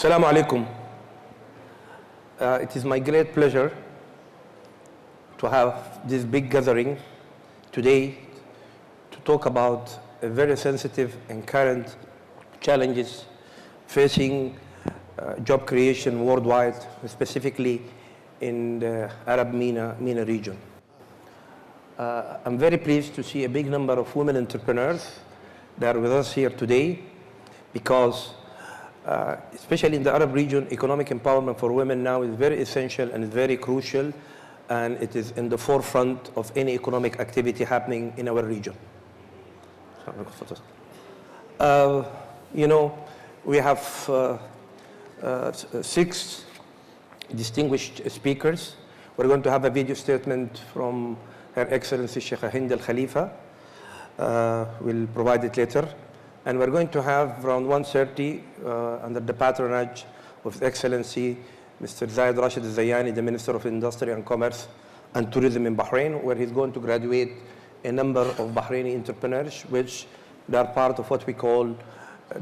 Assalamu alaikum. It is my great pleasure to have this big gathering today to talk about a very sensitive and current challenges facing job creation worldwide, specifically in the Arab MENA region. I'm very pleased to see a big number of women entrepreneurs that are with us here today because especially in the Arab region, economic empowerment for women now is very essential and very crucial, and it is in the forefront of any economic activity happening in our region. You know, we have 6 distinguished speakers. We're going to have a video statement from Her Excellency Sheikh Hind Al Khalifa. We'll provide it later. And we're going to have around 1:30 under the patronage of His Excellency Mr. Zayed Rashid Al-Zayani, the Minister of Industry and Commerce and Tourism in Bahrain, where he's going to graduate a number of Bahraini entrepreneurs, which they are part of what we call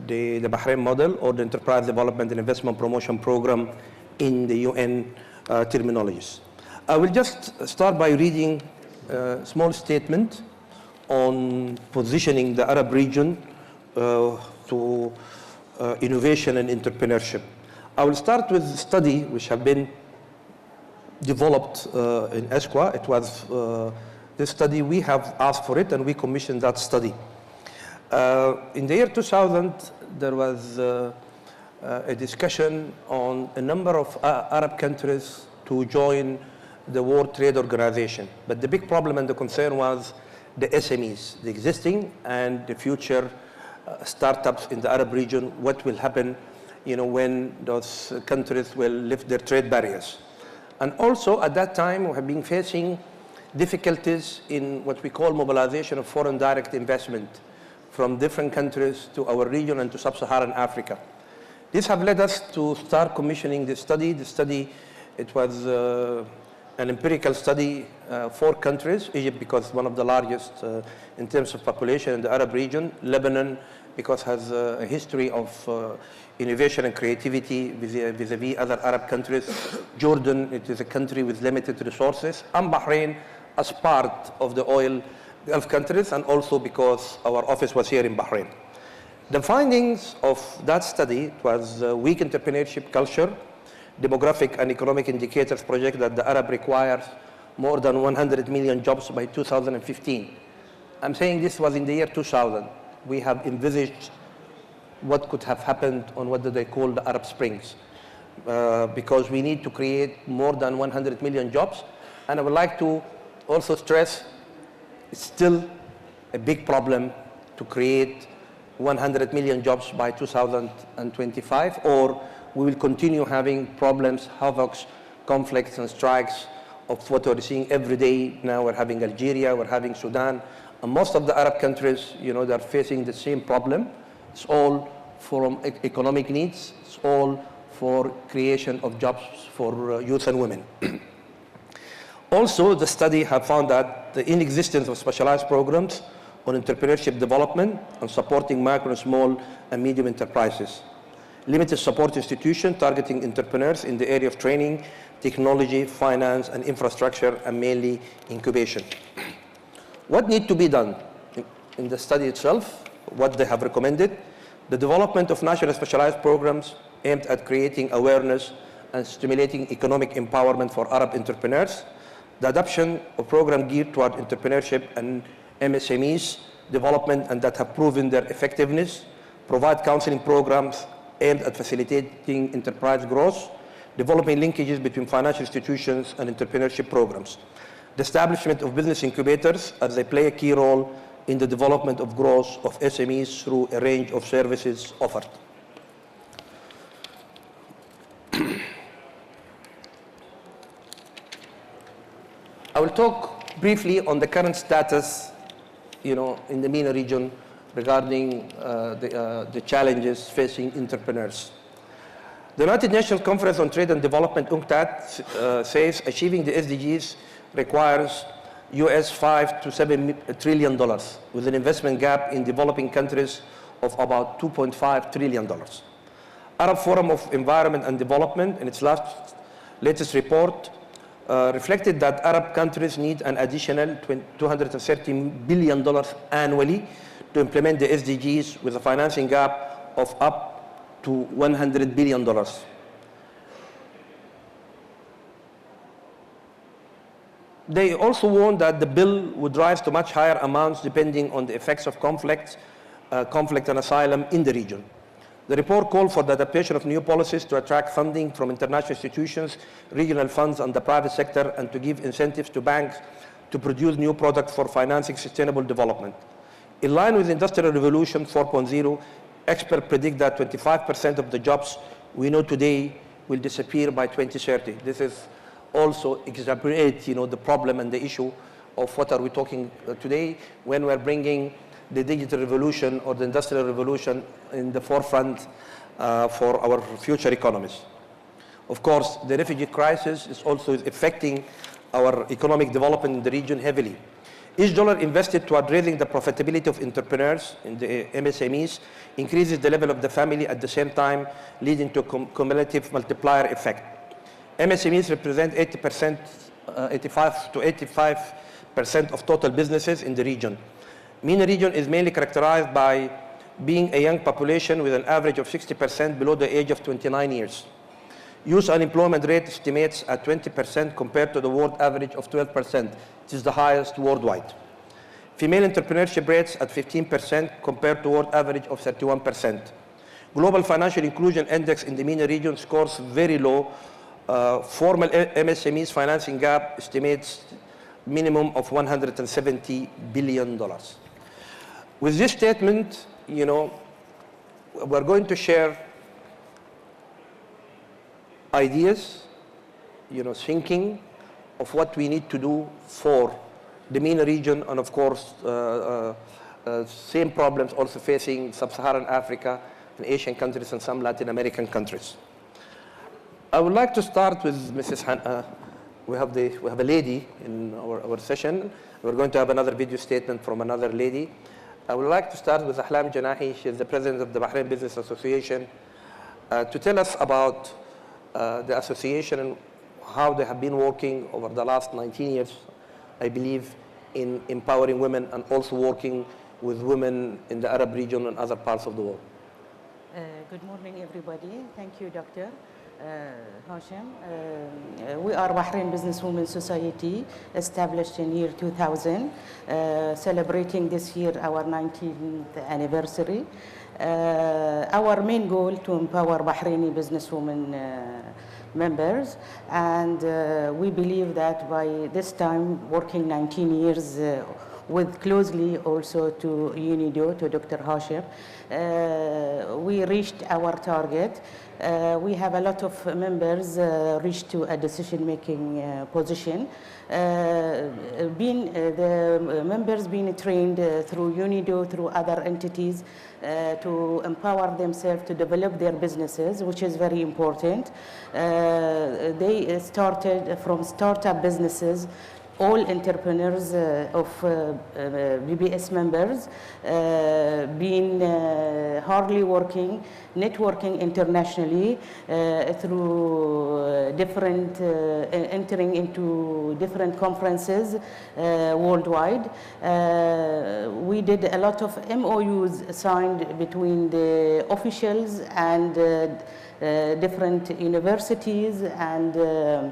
the Bahrain model, or the Enterprise Development and Investment Promotion Program in the UN terminologies. I will just start by reading a small statement on positioning the Arab region to innovation and entrepreneurship. I will start with a study which have been developed in ESQA. It was this study, we have asked for it and we commissioned that study. In the year 2000, there was a discussion on a number of Arab countries to join the World Trade Organization. But the big problem and the concern was the SMEs, the existing and the future startups in the Arab region. What will happen, you know, when those countries will lift their trade barriers? And also at that time, we have been facing difficulties in what we call mobilization of foreign direct investment from different countries to our region and to sub-Saharan Africa. This have led us to start commissioning this study. The study, it was an empirical study, 4 countries, Egypt because it's one of the largest in terms of population in the Arab region, Lebanon because it has a history of innovation and creativity vis-a-vis other Arab countries, Jordan, it is a country with limited resources, and Bahrain as part of the oil Gulf countries, and also because our office was here in Bahrain. The findings of that study was weak entrepreneurship culture, demographic and economic indicators project that the Arab requires more than 100 million jobs by 2015. I'm saying this was in the year 2000. We have envisaged what could have happened on what do they call the Arab Springs, because we need to create more than 100 million jobs. And I would like to also stress it's still a big problem to create 100 million jobs by 2025, or we will continue having problems, havocs, conflicts and strikes of what we're seeing every day. Now we're having Algeria, we're having Sudan, and most of the Arab countries, you know, they're facing the same problem. It's all from economic needs, it's all for creation of jobs for youth and women. Also, the study have found that the inexistence of specialized programs on entrepreneurship development and supporting micro, small, and medium enterprises. Limited support institution targeting entrepreneurs in the area of training, technology, finance, and infrastructure, and mainly incubation. What needs to be done in the study itself, what they have recommended, the development of national specialized programs aimed at creating awareness and stimulating economic empowerment for Arab entrepreneurs, the adoption of programs geared toward entrepreneurship and MSMEs development and that have proven their effectiveness, provide counseling programs aimed at facilitating enterprise growth, developing linkages between financial institutions and entrepreneurship programs, the establishment of business incubators as they play a key role in the development of growth of SMEs through a range of services offered. I will talk briefly on the current status, you know, in the MENA region regarding the challenges facing entrepreneurs. The United Nations Conference on Trade and Development, UNCTAD, says achieving the SDGs requires $5 to $7 trillion with an investment gap in developing countries of about $2.5 trillion. Arab Forum of Environment and Development, in its latest report, reflected that Arab countries need an additional $230 billion annually to implement the SDGs, with a financing gap of up to $100 billion. They also warned that the bill would rise to much higher amounts depending on the effects of conflict and asylum in the region. The report called for the adaptation of new policies to attract funding from international institutions, regional funds, and the private sector, and to give incentives to banks to produce new products for financing sustainable development. In line with Industrial Revolution 4.0, experts predict that 25% of the jobs we know today will disappear by 2030. This is also exacerbates, the problem and the issue of what are we talking today when we're bringing the digital revolution or the industrial revolution in the forefront for our future economies. Of course, the refugee crisis is also affecting our economic development in the region heavily. Each dollar invested toward raising the profitability of entrepreneurs in the MSMEs increases the level of the family at the same time, leading to a cumulative multiplier effect. MSMEs represent 85 to 85% of total businesses in the region. MENA region is mainly characterized by being a young population with an average of 60% below the age of 29 years. Youth unemployment rate estimates at 20% compared to the world average of 12%. It is the highest worldwide. Female entrepreneurship rates at 15% compared to world average of 31%. Global Financial Inclusion Index in the MENA region scores very low. Formal MSMEs financing gap estimates minimum of $170 billion. With this statement, we're going to share ideas, thinking of what we need to do for the MENA region, and of course, same problems also facing Sub-Saharan Africa and Asian countries and some Latin American countries. I would like to start with Mrs. We have a lady in our session. We're going to have another video statement from another lady. I would like to start with Ahlam Janahi. She is the president of the Bahrain Business Association, to tell us about the association and how they have been working over the last 19 years, I believe, in empowering women and also working with women in the Arab region and other parts of the world. Good morning, everybody. Thank you, Dr. Hashim. We are Bahrain Businesswomen Society, established in year 2000, celebrating this year our 19th anniversary. Our main goal to empower Bahraini businesswomen members, and we believe that by this time, working 19 years with closely also to UNIDO, to Dr. Hashim, we reached our target. We have a lot of members reached to a decision-making position. The members being trained through UNIDO, through other entities, to empower themselves to develop their businesses, which is very important. They started from startup businesses. All entrepreneurs of BBS members been hardly working, networking internationally through different, entering into different conferences worldwide. We did a lot of MOUs signed between the officials and different universities, and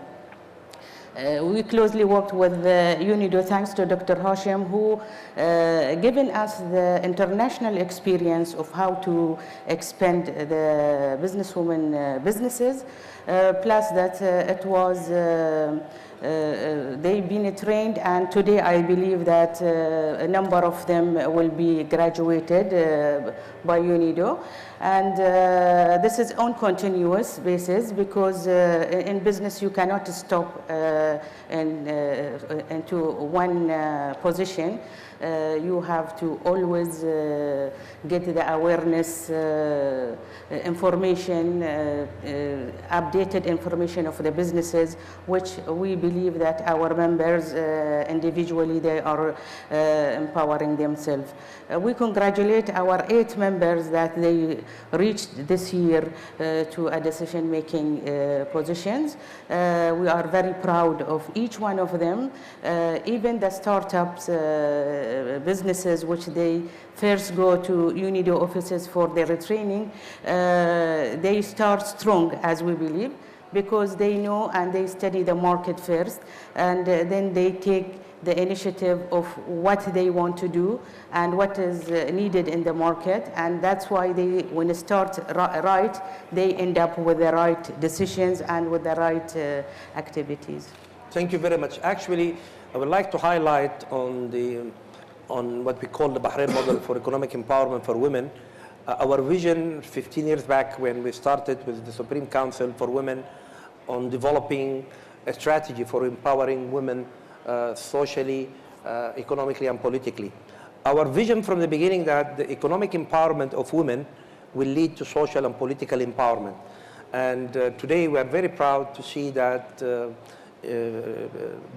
we closely worked with UNIDO, thanks to Dr. Hashim, who given us the international experience of how to expand the businesswomen businesses, plus that it was they've been trained, and today I believe that a number of them will be graduated by UNIDO. And this is on continuous basis, because in business you cannot stop into one position. You have to always get the awareness information, updated information of the businesses, which we believe that our members individually, they are empowering themselves. We congratulate our 8 members that they reached this year to a decision-making positions. We are very proud of each one of them. Even the startups, businesses which they first go to UNIDO offices for their training, they start strong, as we believe, because they know and they study the market first, and then they take the initiative of what they want to do and what is needed in the market, and that's why they, when they start right, they end up with the right decisions and with the right activities. Thank you very much. Actually, I would like to highlight on what we call the Bahrain model for economic empowerment for women. Our vision 15 years back when we started with the Supreme Council for Women on developing a strategy for empowering women socially, economically, and politically. Our vision from the beginning that the economic empowerment of women will lead to social and political empowerment. And today we are very proud to see that a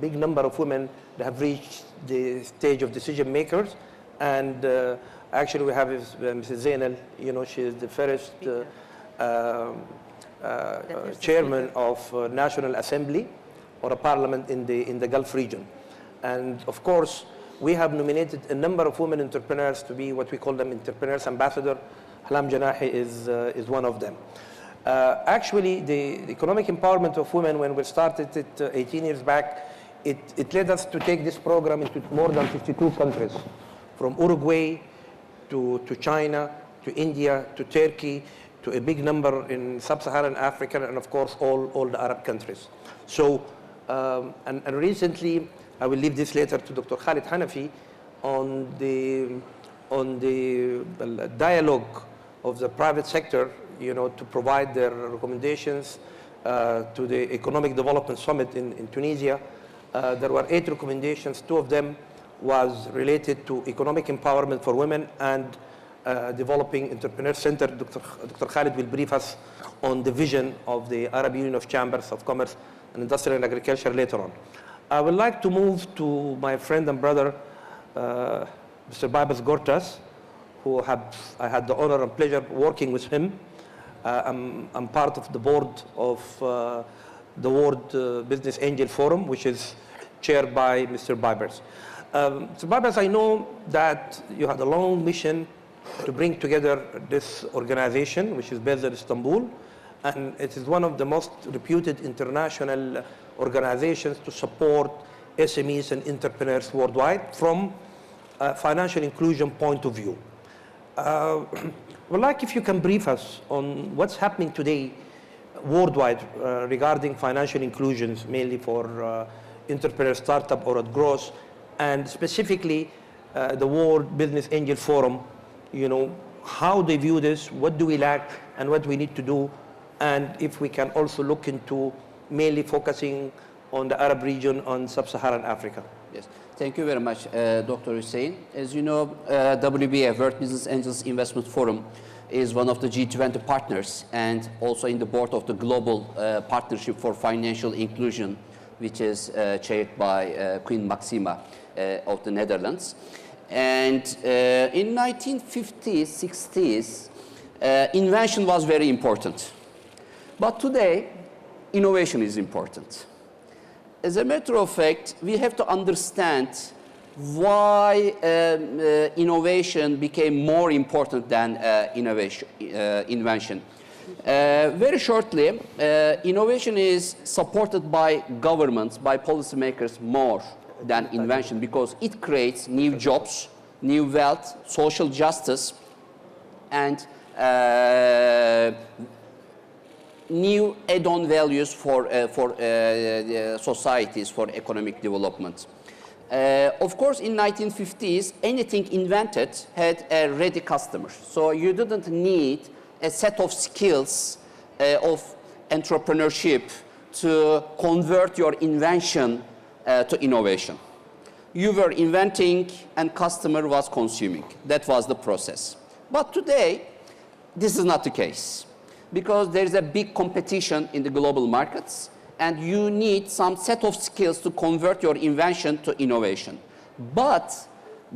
big number of women that have reached the stage of decision makers. And actually we have Mrs. Zainal, you know, she is the first chairman of National Assembly or a parliament in the Gulf region. And of course, we have nominated a number of women entrepreneurs to be what we call them entrepreneurs ambassador. Halam Janahi is one of them. Actually, the economic empowerment of women, when we started it 18 years back, it led us to take this program into more than 52 countries, from Uruguay to China, to India, to Turkey, to a big number in sub-Saharan Africa, and of course, all the Arab countries. So, and recently, I will leave this later to Dr. Khalid Hanafi on the dialogue of the private sector, you know, to provide their recommendations to the Economic Development Summit in Tunisia. There were 8 recommendations. 2 of them was related to economic empowerment for women and developing entrepreneur center. Dr. Khalid will brief us on the vision of the Arab Union of Chambers of Commerce and Industry and Agriculture later on. I would like to move to my friend and brother, Mr. Bibas Gortas, who I had the honor and pleasure working with him. I'm part of the board of the World Business Angel Forum, which is chaired by Mr. Bibas. Mr. Bibas, I know that you had a long mission to bring together this organization, which is based in Istanbul, and it is one of the most reputed international organizations to support SMEs and entrepreneurs worldwide from a financial inclusion point of view. We'd like if you can brief us on what's happening today worldwide regarding financial inclusions, mainly for entrepreneur startup or at growth, and specifically the World Business Angel Forum, you know, how they view this, what do we lack, and what we need to do, and if we can also look into mainly focusing on the Arab region, on sub-Saharan Africa. Yes, thank you very much, Dr. Hussein. As you know, WBA, World Business Angels Investment Forum, is one of the G20 partners and also in the board of the Global Partnership for Financial Inclusion, which is chaired by Queen Maxima of the Netherlands. And in 1950s, 60s, invention was very important. But today, innovation is important. As a matter of fact, we have to understand why innovation became more important than invention. Very shortly, innovation is supported by governments, by policymakers more than invention because it creates new jobs, new wealth, social justice, and new add-on values for societies, for economic development. Of course, in 1950s, anything invented had a ready customer. So you didn't need a set of skills of entrepreneurship to convert your invention to innovation. you were inventing and customer was consuming. That was the process. But today, this is not the case because there is a big competition in the global markets and you need some set of skills to convert your invention to innovation. But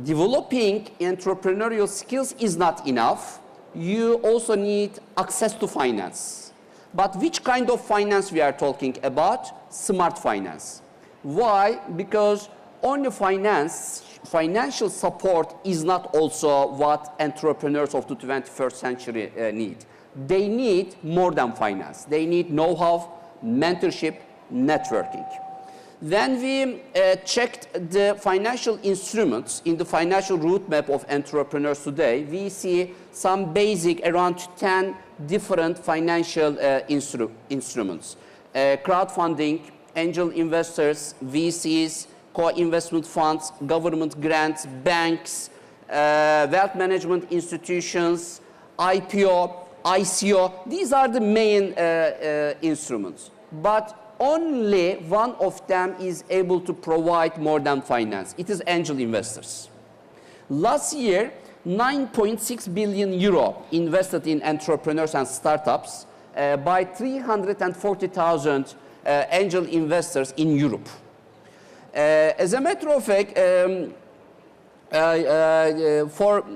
developing entrepreneurial skills is not enough. You also need access to finance. But which kind of finance we are talking about? Smart finance. Why? Because only financial support is not also what entrepreneurs of the 21st century need. They need more than finance. They need know-how, mentorship, networking. When we checked the financial instruments in the financial roadmap of entrepreneurs today, we see some basic around 10 different financial instruments. Crowdfunding, angel investors, VCs, co-investment funds, government grants, banks, wealth management institutions, IPO, ICO. These are the main instruments. But only one of them is able to provide more than finance. It is angel investors. Last year, 9.6 billion euro invested in entrepreneurs and startups by 340,000 angel investors in Europe. As a matter of fact,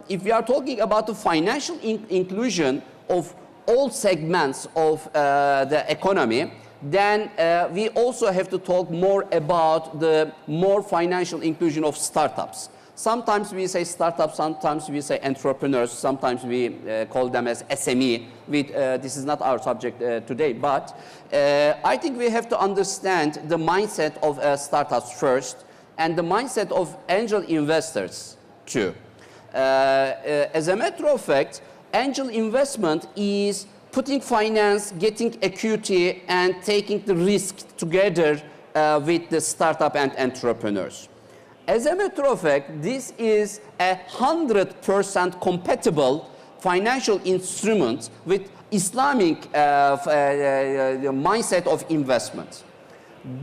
if we are talking about the financial inclusion of all segments of the economy, then we also have to talk more about the more financial inclusion of startups. Sometimes we say startups, sometimes we say entrepreneurs, sometimes we call them as SME. This is not our subject today, but I think we have to understand the mindset of startups first and the mindset of angel investors too. As a matter of fact, angel investment is putting finance, getting equity, and taking the risk together with the startup and entrepreneurs. As a matter of fact, this is 100% compatible financial instrument with Islamic mindset of investment.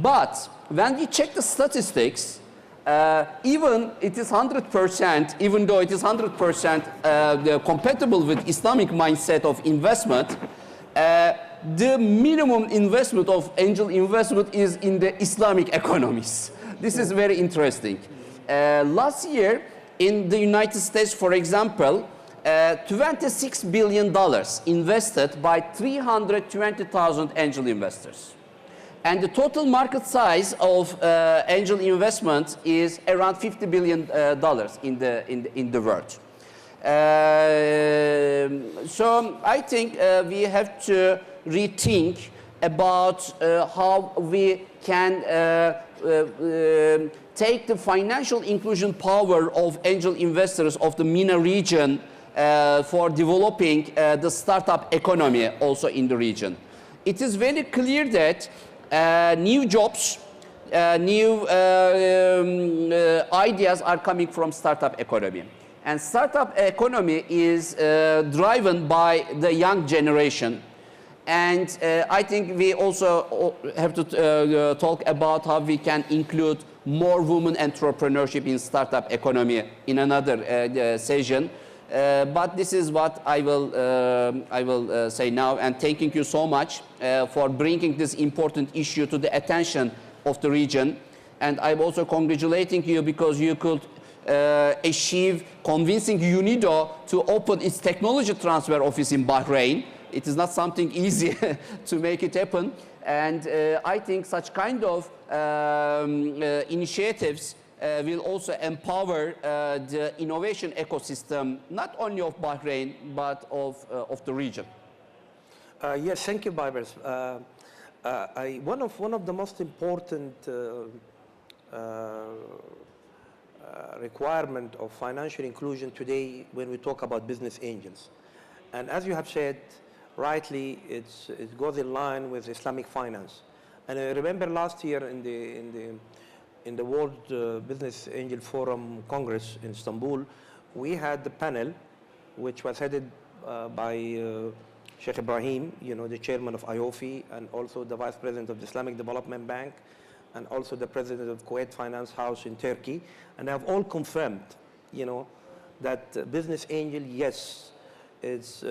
But when we check the statistics, even it is 100%, even though it is 100% compatible with Islamic mindset of investment, the minimum investment of angel investment is in the Islamic economies. This is very interesting. Last year in the United States, for example, $26 billion invested by 320,000 angel investors. And the total market size of angel investment is around $50 billion in the world. So I think we have to rethink about how we can take the financial inclusion power of angel investors of the MENA region for developing the startup economy also in the region. It is very clear that new jobs, new ideas are coming from startup economy. And startup economy is driven by the young generation. And I think we also have to talk about how we can include more women entrepreneurship in startup economy in another session. But this is what I will say now, and thanking you so much for bringing this important issue to the attention of the region. And I'm also congratulating you because you could achieve convincing UNIDO to open its technology transfer office in Bahrain. It is not something easy to make it happen. And I think such kind of initiatives will also empower the innovation ecosystem, not only of Bahrain, but of the region. Yes, thank you, Bybers. One of the most important requirement of financial inclusion today when we talk about business angels. And as you have said, rightly, it goes in line with Islamic finance. And I remember last year in the World Business Angel Forum Congress in Istanbul, we had the panel, which was headed by Sheikh Ibrahim, the chairman of IOFI, and also the vice president of the Islamic Development Bank, and also the president of Kuwait Finance House in Turkey, and have all confirmed, that business angel, yes, it's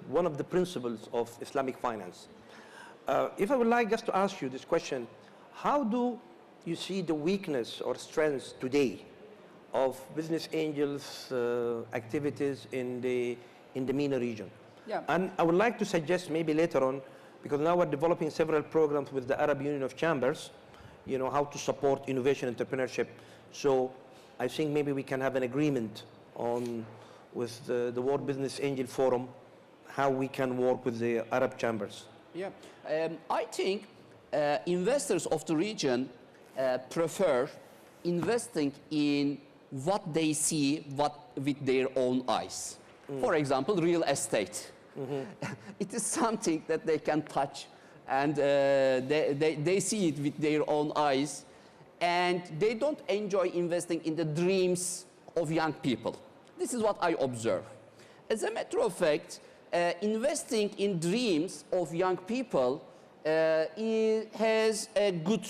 one of the principles of Islamic finance. If I would like just to ask you this question, how do you see the weakness or strengths today of business angels' activities in the MENA region? Yeah. And I would like to suggest maybe later on, because now we're developing several programs with the Arab Union of Chambers, how to support innovation entrepreneurship. So I think maybe we can have an agreement with the World Business Angel Forum, how we can work with the Arab chambers. Yeah, I think investors of the region prefer investing in what they see with their own eyes. For example, real estate. It is something that they can touch, and they see it with their own eyes, and they don't enjoy investing in the dreams of young people. This is what I observe. As a matter of fact, investing in dreams of young people has a good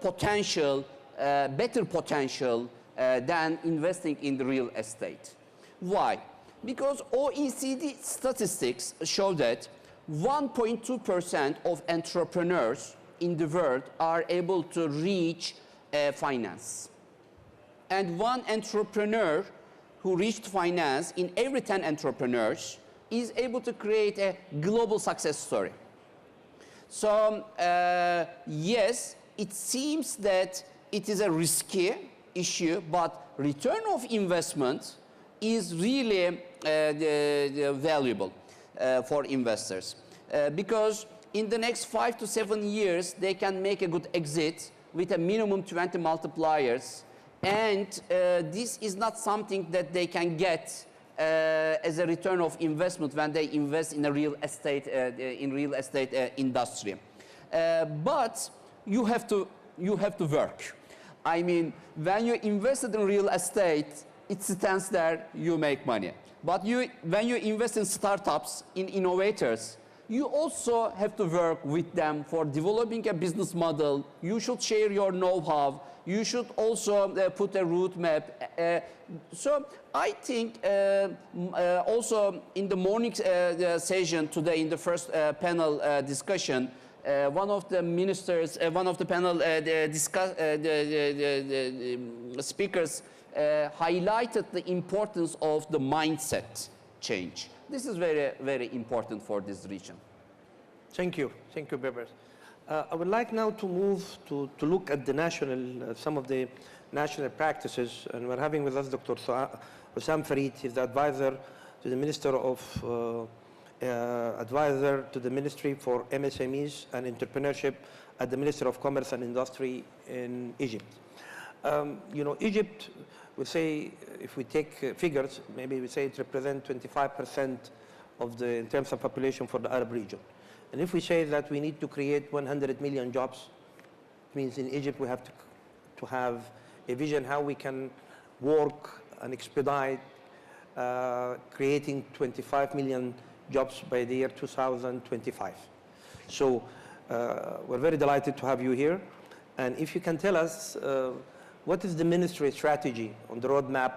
potential, better potential than investing in the real estate. Why? Because OECD statistics show that 1.2% of entrepreneurs in the world are able to reach finance. And one entrepreneur who reached finance in every 10 entrepreneurs is able to create a global success story. So yes, it seems that it is a risky issue, but return of investment is really valuable for investors. Because in the next 5 to 7 years, they can make a good exit with a minimum 20 multipliers. And this is not something that they can get as a return of investment when they invest in a real estate industry. But you have to work. I mean, when you invested in real estate, it stands there, you make money. But when you invest in startups, in innovators, you also have to work with them for developing a business model. You should share your know-how. You should also put a roadmap. So I think also in the morning session today, in the first panel discussion, one of the ministers, one of the panel speakers highlighted the importance of the mindset change. This is very, very important for this region. Thank you, Bebers. I would like now to move to look at the some of the national practices, and we're having with us Dr. Hussam Farid. He's the advisor to the Minister of Advisor to the Ministry for MSMEs and Entrepreneurship at the Ministry of Commerce and Industry in Egypt. Egypt, we say, if we take figures, maybe we say it represents 25% in terms of population for the Arab region. And if we say that we need to create 100 million jobs, it means in Egypt we have to have a vision how we can work and expedite creating 25 million jobs by the year 2025. So we're very delighted to have you here. And if you can tell us what is the ministry strategy on the roadmap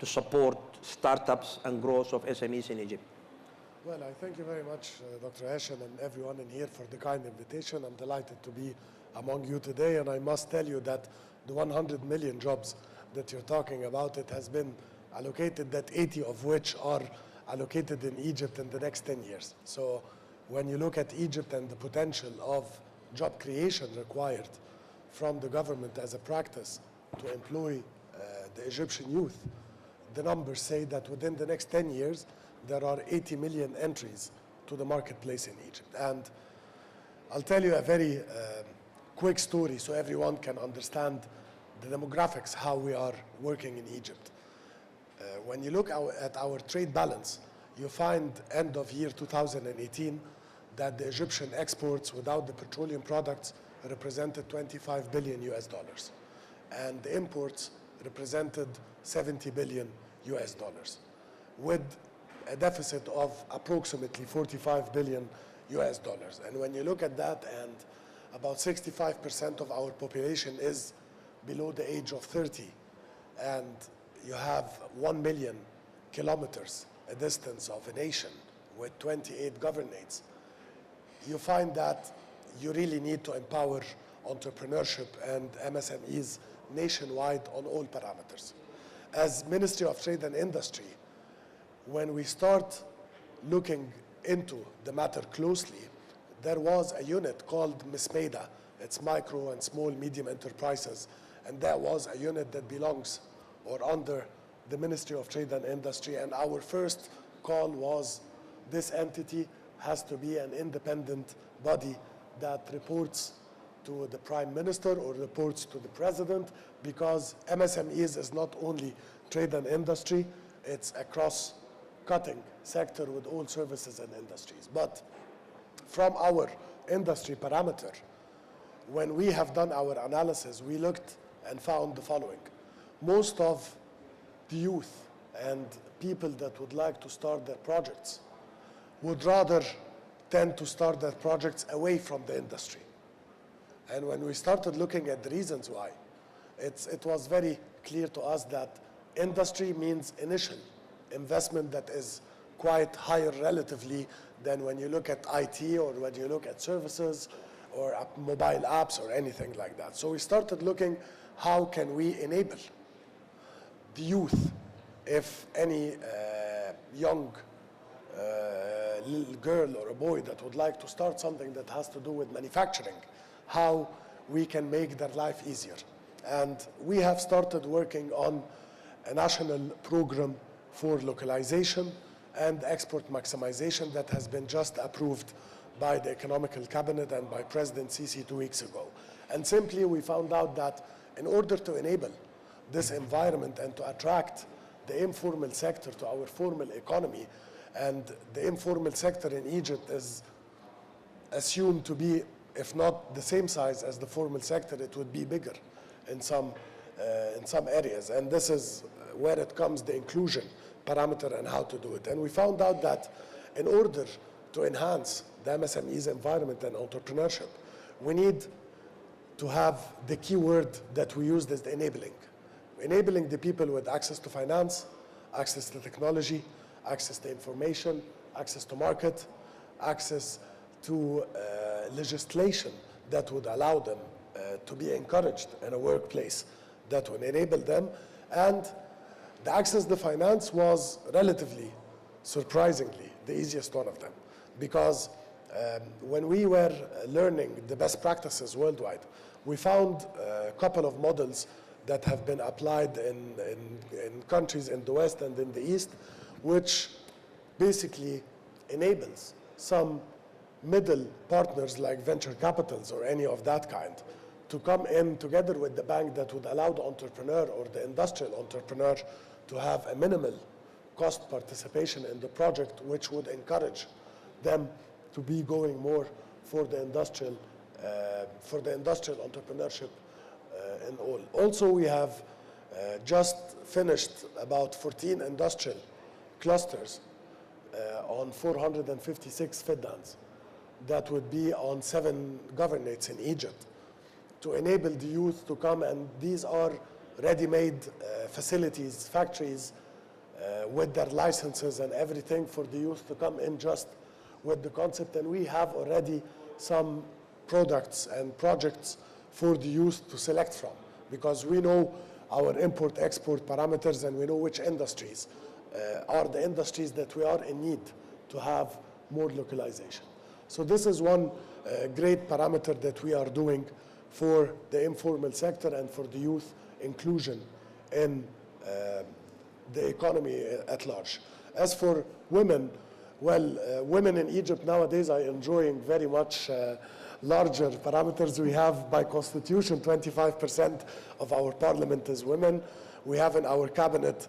to support startups and growth of SMEs in Egypt? Well, I thank you very much, Dr. Hashim, and everyone in here for the kind invitation. I'm delighted to be among you today, and I must tell you that the 100 million jobs that you're talking about, it has been allocated, that 80 of which are allocated in Egypt in the next 10 years. So when you look at Egypt and the potential of job creation required from the government as a practice to employ the Egyptian youth, the numbers say that within the next 10 years, there are 80 million entries to the marketplace in Egypt. And I'll tell you a very quick story so everyone can understand the demographics, how we are working in Egypt. When you look at our trade balance, you find end of year 2018 that the Egyptian exports without the petroleum products represented 25 billion US dollars. And the imports represented 70 billion US dollars, with a deficit of approximately 45 billion US dollars. And when you look at that, and about 65% of our population is below the age of 30, and you have 1 million kilometers a distance of a nation with 28 governorates, you find that you really need to empower entrepreneurship and MSMEs nationwide on all parameters. As Ministry of Trade and Industry, when we start looking into the matter closely, there was a unit called MISMEDA. It's micro and small medium enterprises, and that was a unit that belongs or under the Ministry of Trade and Industry, and our first call was this entity has to be an independent body that reports to the Prime Minister or reports to the President, because MSMEs is not only trade and industry, it's a cross-cutting sector with all services and industries. But from our industry parameter, when we have done our analysis, we looked and found the following. Most of the youth and people that would like to start their projects would rather tend to start their projects away from the industry. And when we started looking at the reasons why, it was very clear to us that industry means initial investment that is quite higher relatively than when you look at IT or when you look at services or mobile apps or anything like that. So we started looking, how can we enable the youth, if any young little girl or a boy that would like to start something that has to do with manufacturing, how we can make their life easier. And we have started working on a national program for localization and export maximization that has been just approved by the Economical Cabinet and by President Sessi 2 weeks ago. And simply we found out that in order to enable this environment and to attract the informal sector to our formal economy, and the informal sector in Egypt is assumed to be, if not the same size as the formal sector, it would be bigger in some areas. And this is where it comes the inclusion parameter and how to do it. And we found out that in order to enhance the MSME's environment and entrepreneurship, we need to have the key word that we used as the enabling. Enabling the people with access to finance, access to technology, access to information, access to market, access to legislation that would allow them to be encouraged in a workplace that would enable them. And the access to finance was relatively, surprisingly, the easiest one of them. Because when we were learning the best practices worldwide, we found a couple of models that have been applied in countries in the West and in the East, which basically enables some middle partners like venture capitals or any of that kind to come in together with the bank that would allow the entrepreneur or the industrial entrepreneur to have a minimal cost participation in the project, which would encourage them to be going more for the industrial entrepreneurship in all. Also, we have just finished about 14 industrial clusters on 456 FIDANs that would be on 7 governorates in Egypt to enable the youth to come, and these are ready-made facilities, factories with their licenses and everything for the youth to come in just with the concept. And we have already some products and projects for the youth to select from, because we know our import-export parameters and we know which industries are the industries that we are in need to have more localization. So this is one great parameter that we are doing for the informal sector and for the youth inclusion in the economy at large. As for women, well, women in Egypt nowadays are enjoying very much larger parameters. We have, by constitution, 25% of our parliament is women. We have in our cabinet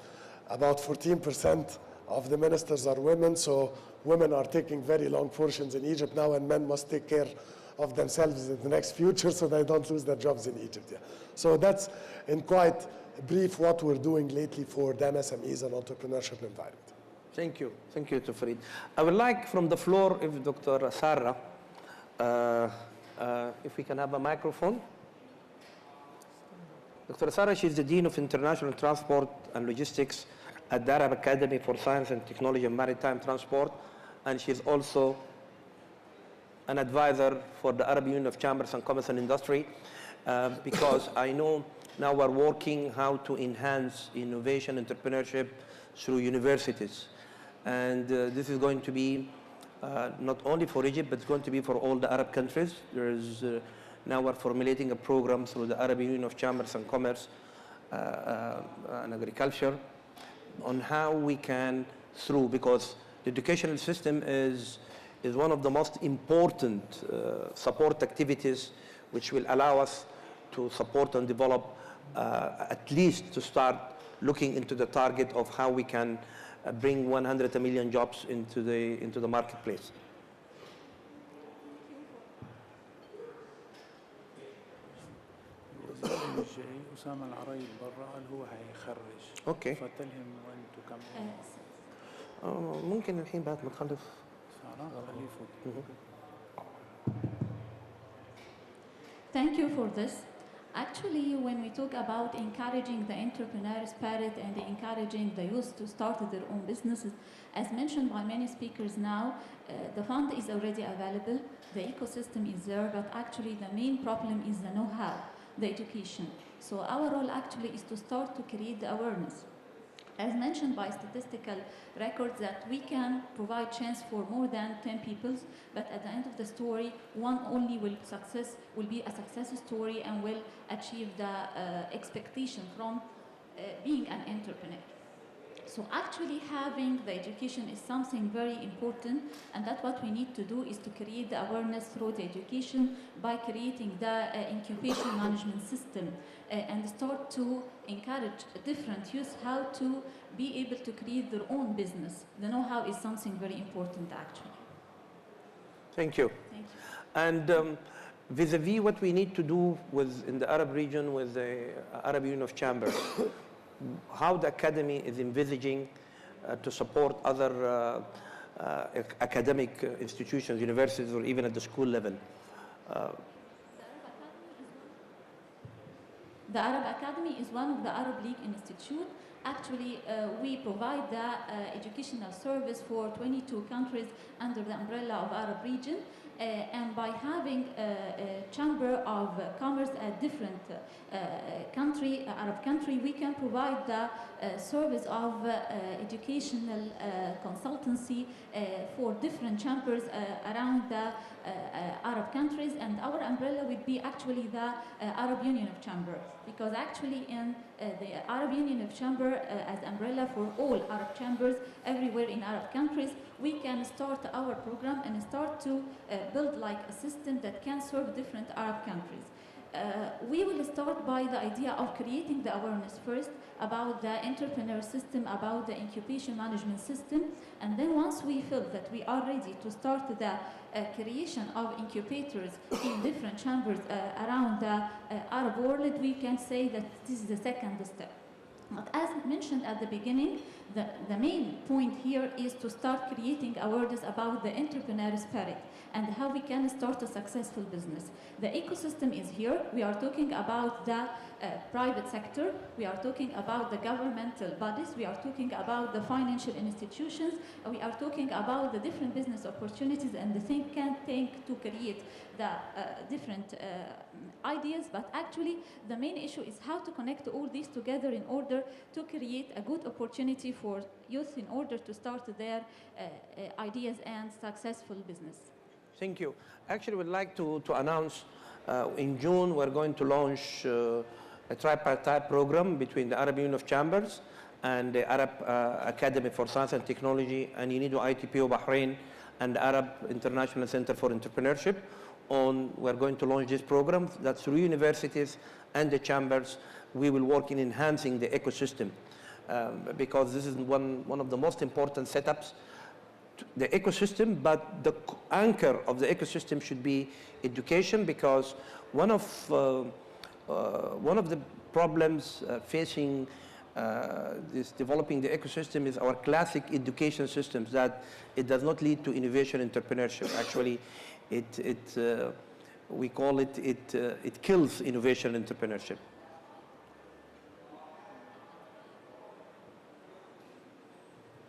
about 14% of the ministers are women, so women are taking very long portions in Egypt now, and men must take care of themselves in the next future so they don't lose their jobs in Egypt. Yeah. So that's, in quite brief, what we're doing lately for the MSMEs and entrepreneurship environment. Thank you. Thank you, Farid. I would like from the floor, if Dr. Sarah If we can have a microphone. Dr. Sara, she's the Dean of International Transport and Logistics at the Arab Academy for Science and Technology and Maritime Transport, and she's also an advisor for the Arab Union of Chambers and Commerce and Industry, because I know now we're working how to enhance innovation, entrepreneurship through universities. And this is going to be not only for Egypt, but it's going to be for all the Arab countries. Now we're formulating a program through the Arab Union of Chambers and Commerce and Agriculture on how we can, because the educational system is one of the most important support activities which will allow us to support and develop, at least to start looking into the target of how we can bring 100 million jobs into the marketplace. أسامة العرايب برا قال هو هيخرج. اوكي. فتلهم وين تكمل. ممكن الحين بعد ما تخلص. خليه يفوت. Thank you for this. Actually, when we talk about encouraging the entrepreneur spirit and encouraging the youth to start their own businesses, as mentioned by many speakers now, the fund is already available, the ecosystem is there, but actually the main problem is the know-how, the education. So our role actually is to start to create the awareness. As mentioned by statistical records, that we can provide chance for more than 10 people, but at the end of the story, one only will be a success story and will achieve the expectation from being an entrepreneur. So actually having the education is something very important, and that's what we need to do, is to create the awareness through the education by creating the incubation management system and start to encourage different youth how to be able to create their own business. The know-how is something very important actually. Thank you. Thank you. And vis-a-vis what we need to do in the Arab region with the Arab Union of Chambers, how the Academy is envisaging to support other academic institutions, universities, or even at the school level. The Arab Academy is one of the Arab League Institute. Actually, we provide the educational service for 22 countries under the umbrella of Arab region. And by having a chamber of commerce at different Arab country, we can provide the service of educational consultancy for different chambers around the Arab countries, and our umbrella would be actually the Arab Union of Chamber, because actually in the Arab Union of Chamber as umbrella for all Arab chambers everywhere in Arab countries, we can start our program and start to build like a system that can serve different Arab countries. We will start by the idea of creating the awareness first about the entrepreneur system, about the incubation management system, and then once we feel that we are ready to start the creation of incubators in different chambers around the Arab world, we can say that this is the second step. But as mentioned at the beginning, the main point here is to start creating awareness about the entrepreneur spirit and how we can start a successful business. The ecosystem is here. We are talking about the private sector. We are talking about the governmental bodies. We are talking about the financial institutions. We are talking about the different business opportunities and the think tank to create the different ideas. But actually, the main issue is how to connect all these together in order to create a good opportunity for youth in order to start their ideas and successful business. Thank you. Actually, we'd like to announce in June we're going to launch a tripartite program between the Arab Union of Chambers and the Arab Academy for Science and Technology and UNIDO ITPO Bahrain and the Arab International Center for Entrepreneurship. We're going to launch this program that through universities and the chambers we will work in enhancing the ecosystem because this is one of the most important setups. The ecosystem, but the anchor of the ecosystem should be education, because one of the problems facing this developing the ecosystem is our classic education systems, that it does not lead to innovation, entrepreneurship. Actually, we call it, it kills innovation and entrepreneurship.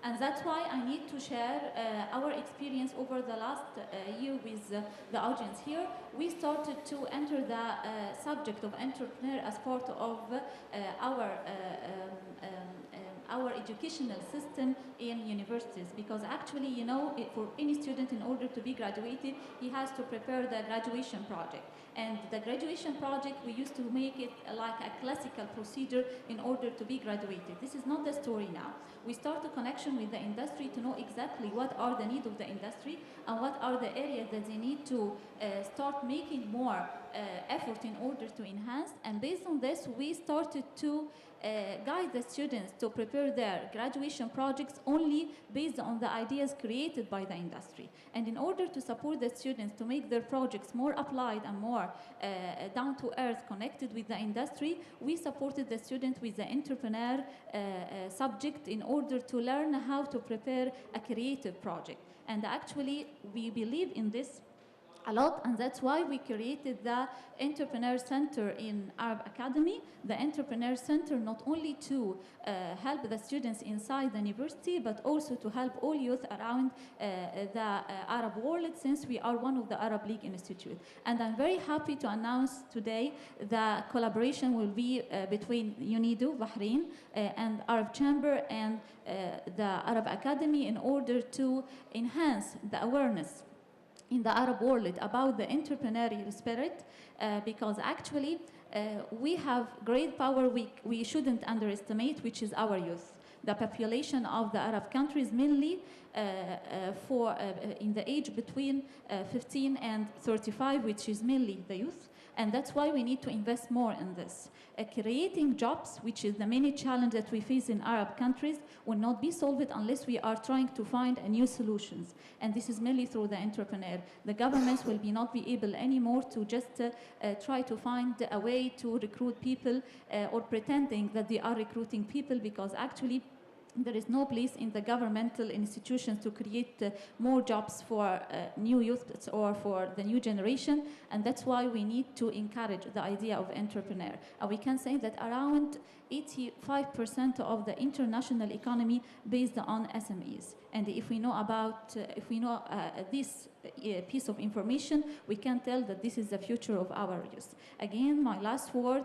And that's why I need to share our experience over the last year with the audience here. We started to enter the subject of entrepreneur as part of our educational system in universities, because actually, you know, for any student, in order to be graduated, he has to prepare the graduation project. And the graduation project, we used to make it like a classical procedure in order to be graduated. This is not the story now. We start a connection with the industry to know exactly what are the needs of the industry and what are the areas that they need to start making more effort in order to enhance. And based on this, we started to guide the students to prepare their graduation projects only based on the ideas created by the industry. And in order to support the students to make their projects more applied and more down to earth, connected with the industry, we supported the students with the entrepreneur subject in order to learn how to prepare a creative project. And actually, we believe in this a lot, and that's why we created the Entrepreneur Center in Arab Academy. The Entrepreneur Center not only to help the students inside the university, but also to help all youth around the Arab world, since we are one of the Arab League Institute. And I'm very happy to announce today the collaboration will be between UNIDO, Bahrain, and Arab Chamber and the Arab Academy in order to enhance the awareness in the Arab world about the entrepreneurial spirit, because actually we have great power we shouldn't underestimate, which is our youth. The population of the Arab countries mainly in the age between 15 and 35, which is mainly the youth. And that's why we need to invest more in this. Creating jobs, which is the many challenge that we face in Arab countries, will not be solved unless we are trying to find new solutions. And this is mainly through the entrepreneur. The governments will not be able anymore to just try to find a way to recruit people or pretending that they are recruiting people, because actually there is no place in the governmental institutions to create more jobs for new youth or for the new generation, and that's why we need to encourage the idea of entrepreneur. And we can say that around 85% of the international economy based on SMEs. And if we know about, this piece of information, we can tell that this is the future of our youth. Again, my last word,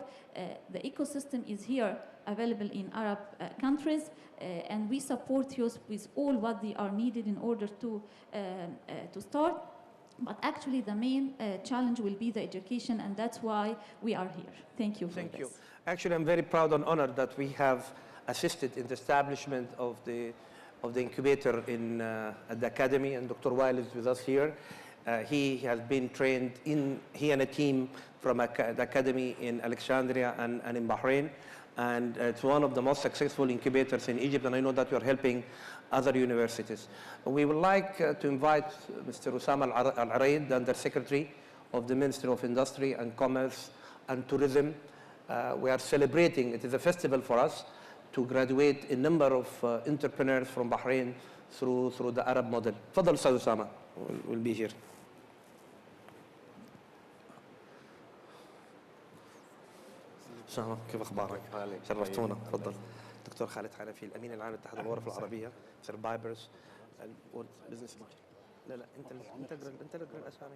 the ecosystem is here available in Arab countries, and we support youth with all what they are needed in order to start. But actually, the main challenge will be the education, and that's why we are here. Thank you for this. Thank you. Actually, I'm very proud and honored that we have assisted in the establishment of the incubator at the academy, and Dr. Wael is with us here. He has been trained he and a team from the academy in Alexandria and in Bahrain. And it's one of the most successful incubators in Egypt, and I know that you're helping other universities. We would like to invite Mr. Osama Al-Araid, the Undersecretary of the Ministry of Industry and Commerce and Tourism. We are celebrating, it is a festival for us, to graduate a number of entrepreneurs from Bahrain through the Arab model. Fadal Ustaz Osama will be here. أسامة كيف أخبارك؟ شرفتونا تفضل. دكتور خالد حنفي الأمين العام لاتحاد الغرف العربية سربايبرز بزنس. لا انت اقرا الأسامي.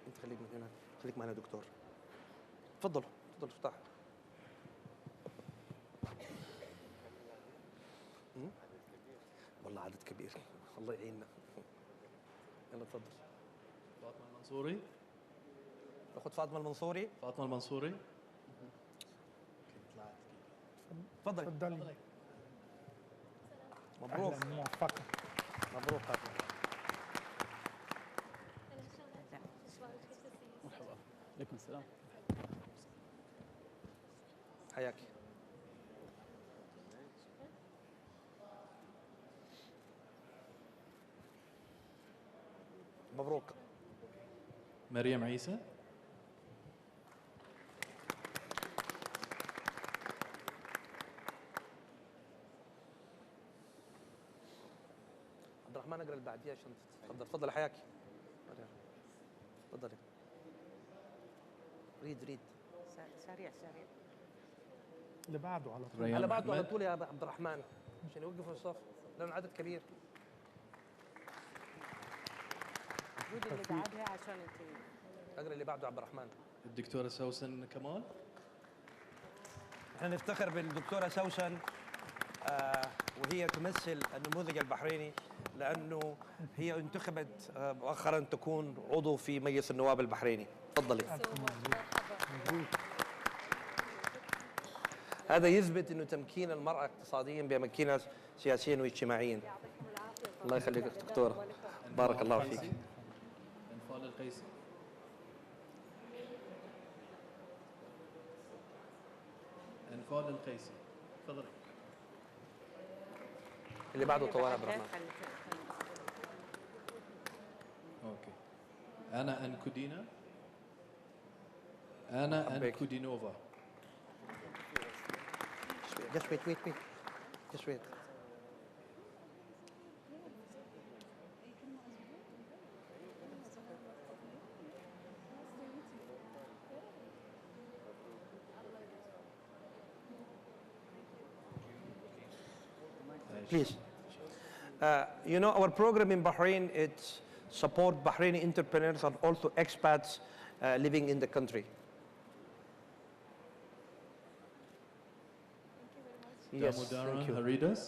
انت خليك من هنا، خليك معنا دكتور. تفضل افتح. والله عدد كبير، الله يعيننا. يلا تفضل. فاطمة المنصوري. أخذ فاطمة المنصوري. تفضل. مبروك. موفقة. مبروك فاطمة. مرحبا. عليكم السلام. حياك. مبروك. مريم عيسى. عبد الرحمن اقرا اللي بعديها عشان تفضل حياكي. تفضلي. ريد سريع. اللي بعده على طول. ريان على بعضه على محمد. طول يا عبد الرحمن عشان يوقفوا الصف لأن عدد كبير. قولي اللي بعدها عشان انت. اقرا اللي بعده عبد الرحمن. الدكتورة سوسن كمال. احنا نفتخر بالدكتورة سوسن وهي تمثل النموذج البحريني لأنه هي انتخبت مؤخرا تكون عضو في مجلس النواب البحريني. تفضلي. هذا يثبت أنه تمكين المرأة اقتصاديا بيمكنها سياسيا واجتماعيا. الله يخليك دكتورة، بارك الله فيك. انفال القيسي. انفال القيسي، تفضلي. اللي بعده طوال عبد الرحمن. اوكي. انا انكودينا. انا انكودينوفا. Just wait. Just wait. Please. You know, our program in Bahrain, it's support Bahraini entrepreneurs and also expats living in the country. Yes, Damodara thank you. Haridas.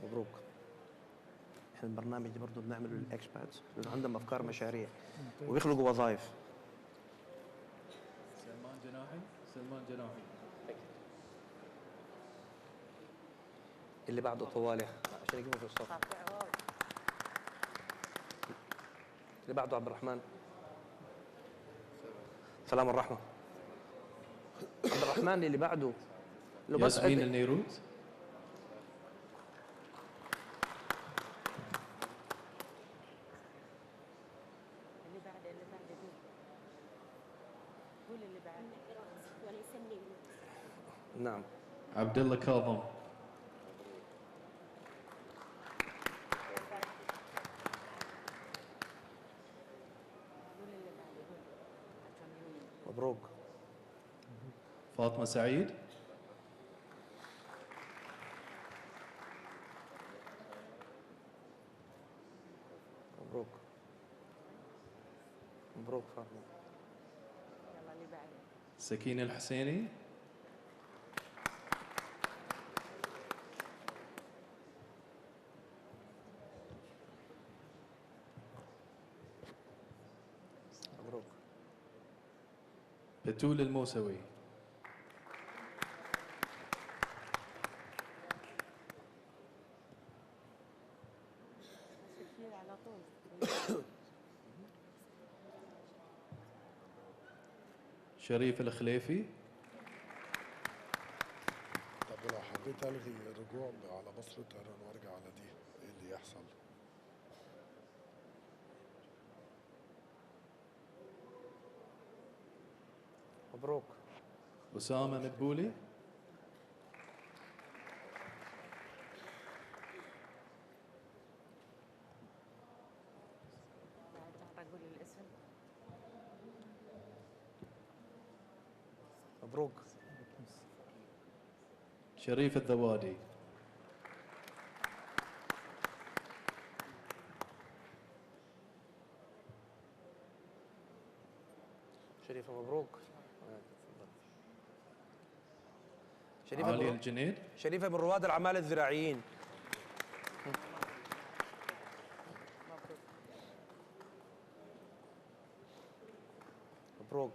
مبروك. احنا البرنامج ده برضه بنعمله للاكسباتس لانه عندهم افكار مشاريع وبيخلقوا وظائف. سلمان جناحي. اللي بعده طوالي عشان يقوموا في الصف. اللي بعده عبد الرحمن. سلام الرحمة. عبد الرحمن اللي بعده لو بس ياسمين النيروت. اللي بعد قول اللي بعد. وليس النيروت. نعم. عبد الله كاظم. مبروك. فاطمة سعيد. مبروك فاطمة. يلا اللي بعده. سكينة الحسيني. مبروك. بتول الموسوي. على طول. شريف الخليفي. طب لو حبيت الغي رجوع على مصر الطيران وارجع على دي ايه اللي يحصل؟ مبروك. أسامة مدبولي. أقول الاسم. مبروك. شريف الذوادي. شريفة مبروك. علي الجنيد. شريفة من رواد الأعمال الزراعيين. مبروك.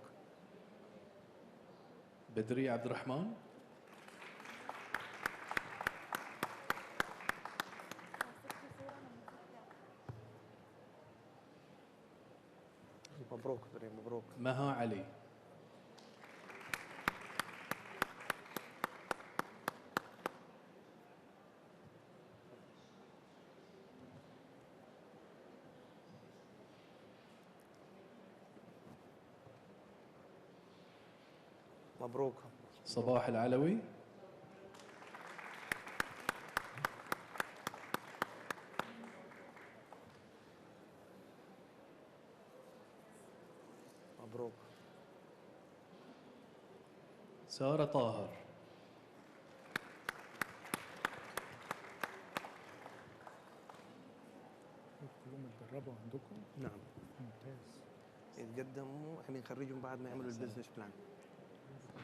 بدري عبد الرحمن. مبروك مبروك. مها علي. مبروك. صباح العلوي. سارة طاهر. كلهم اتدربوا عندكم؟ نعم. ممتاز. يتقدموا احنا بنخرجهم بعد ما يعملوا البزنس بلان.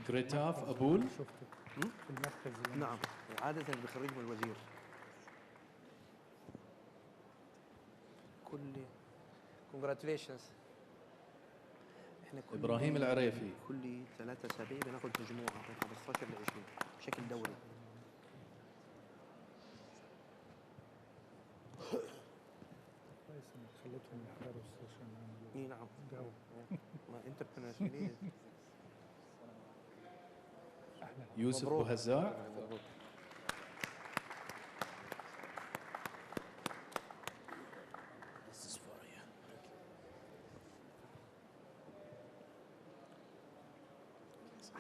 غريتاف أبول. شفته في المركز اللي أنا نعم، وعادة بيخرجهم الوزير. كل congratulations. احنا إبراهيم العريفي. كل 3 أسابيع بناخد مجموعة من 15 ل 20 بشكل دوري. كويس انك خليتهم يحضروا السيشن اي يعملوا نعم. جو. ما انتربرنورشيب. يوسف مبروك. بوهزاع. مبروك. This is for you.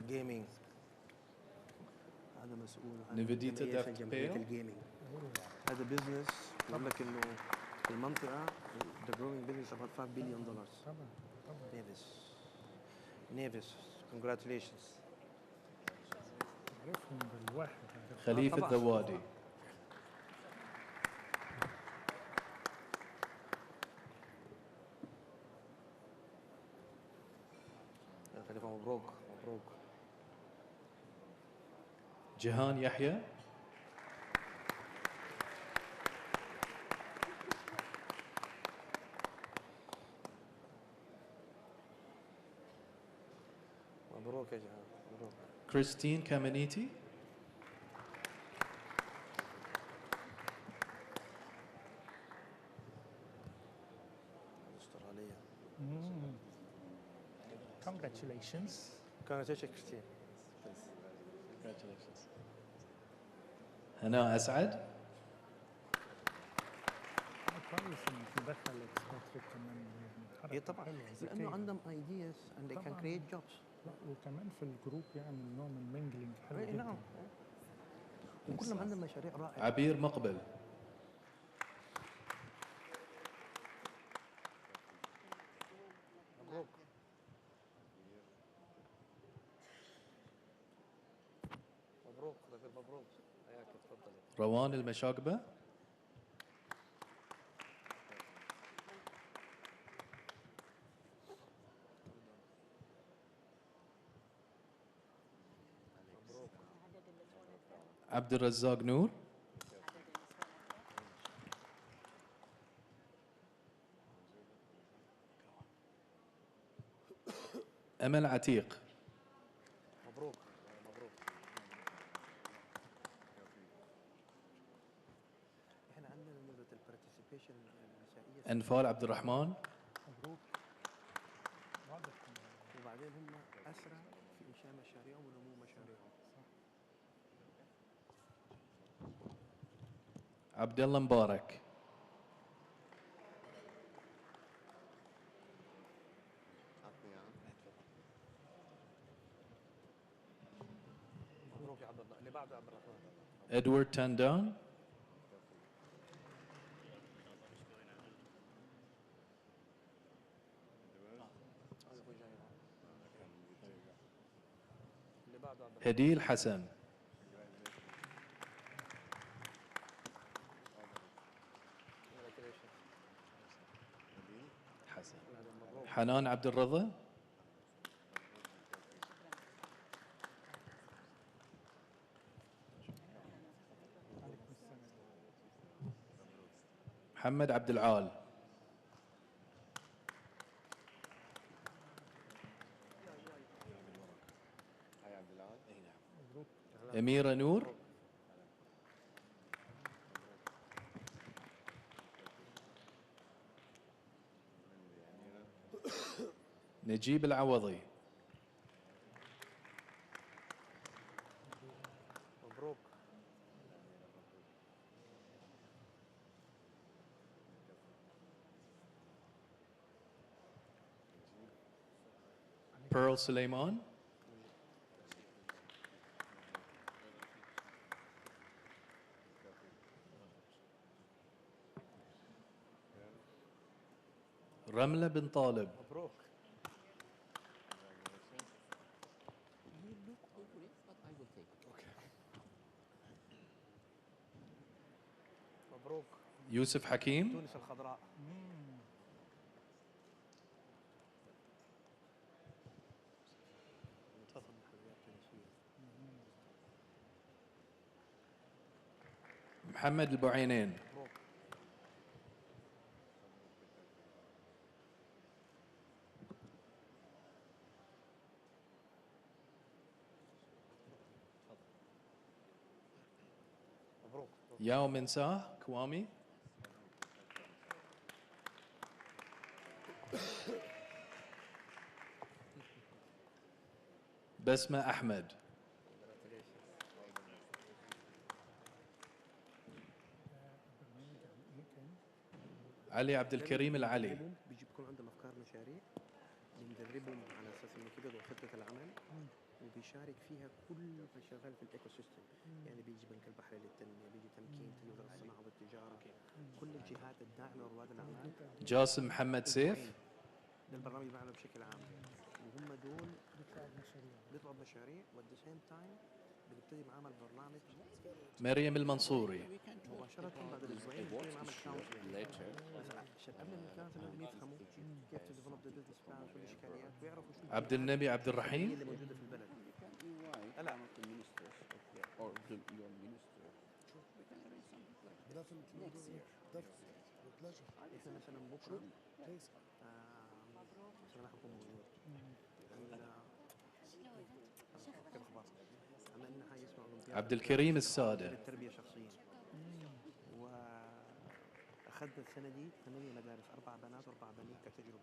جيمنج. هذا مسؤول عن نيفيديتا جمعية دافت جمعية بيل. الجيمنج. هذا بزنس بقول لك انه في المنطقة the growing business about $5 billion. طبعا طبعا. نيفيس congratulations. عرفهم بالواحد. خليفة طبعاً. الذوادي. يا خليفة مبروك مبروك. جيهان يحيى. مبروك يا جهان مبروك. كريستين كامينيتي. استراليا. Congratulations. Congratulations كريستين. هناء أسعد. كويس انك مدخل اكسباتريت كمان، يعني حركة هي طبعا حلوة لانه ذكية. عندهم ideas and they can طبعاً. create jobs. لا وكمان في الجروب يعمل نوع من المينجلينج حلو إيه جدا. نعم. وكلهم عندهم مشاريع رائعة. عبير مقبل. مبروك. مبروك مبروك. حياك تفضلي. روان المشاقبة. عبد الرزاق نور. أمل عتيق. مبروك مبروك. احنا عندنا نسبة البارتيسيبيشن النسائية أنفال عبد الرحمن. مبروك. واضح. وبعدين هم أسرع في إنشاء مشاريعهم ونمو مشاريعهم. عبد الله مبارك. مبروك يا عبد الله. اللي بعده عبد الرحمن. إدوارد تاندان. اللي بعده عبد الرحمن. هديل حسن. حسن. حنان عبد الرضا. محمد عبد العال. أميرة نور. نجيب العوضي. مبروك. بيرل سليمان. رملة بن طالب. مبروك. يوسف حكيم. تونس الخضراء. محمد البعينين. ياو منساه كوامي. بسمة أحمد. علي عبد الكريم العلي. بيجي بيكون عندهم افكار مشاريع، بندربهم على اساس انه كده خطه العمل، وبيشارك فيها كل من شغال في الايكو سيستم. يعني بيجي بنك البحرين للتنميه، بيجي تمكين وزاره الصناعه والتجاره، كل الجهات الداعمه لرواد الاعمال. جاسم محمد سيف. ده البرنامج معنا بشكل عام، وهم دول بيطلعوا بمشاريع وات ذا سيم تايم بنبتدي معاهم البرنامج مريم المنصوري. مباشره بعد الاسبوعين بنبتدي معاهم الكونسلنج عشان قبل الكونسلنج لازم يفهموا كيف تديفلوب ذا بزنس بلان والاشكاليات ويعرفوا شو عبد النبي عبد الرحيم. اللي موجوده في البلد. لا Definitely. Definitely. With pleasure. احنا مثلا بكره Please. مثلا راح اكون موجود. عندنا كيف اخبارك؟ عملنا حاجه اسمها اولمبياد عبد الكريم السادة. للتربيه الشخصيه. واخذنا السنه دي 8 مدارس، 4 بنات و4 بنين كتجربه.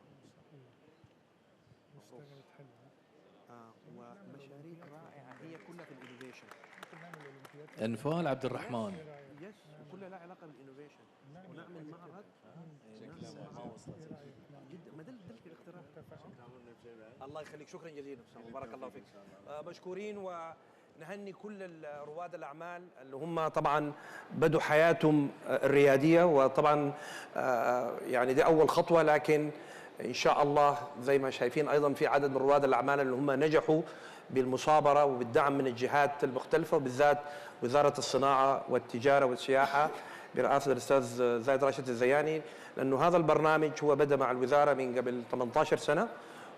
اشتغلت حلوة. ومشاريع رائعه هي كلها في الانوفيشن. أنفال عبد الرحمن. يس، وكلها لها علاقه بالانوفيشن. ونعمل معرض جدا، ما ده الاقتراح. الله يخليك، شكرا جزيلا بارك الله فيك. مشكورين، ونهني كل رواد الاعمال اللي هم طبعا بدوا حياتهم الرياديه، وطبعا يعني دي اول خطوه، لكن ان شاء الله زي ما شايفين ايضا في عدد من رواد الاعمال اللي هم نجحوا بالمصابره وبالدعم من الجهات المختلفه، وبالذات وزاره الصناعه والتجاره والسياحه برئاسه الاستاذ زايد راشد الزياني، لانه هذا البرنامج هو بدا مع الوزاره من قبل 18 سنه،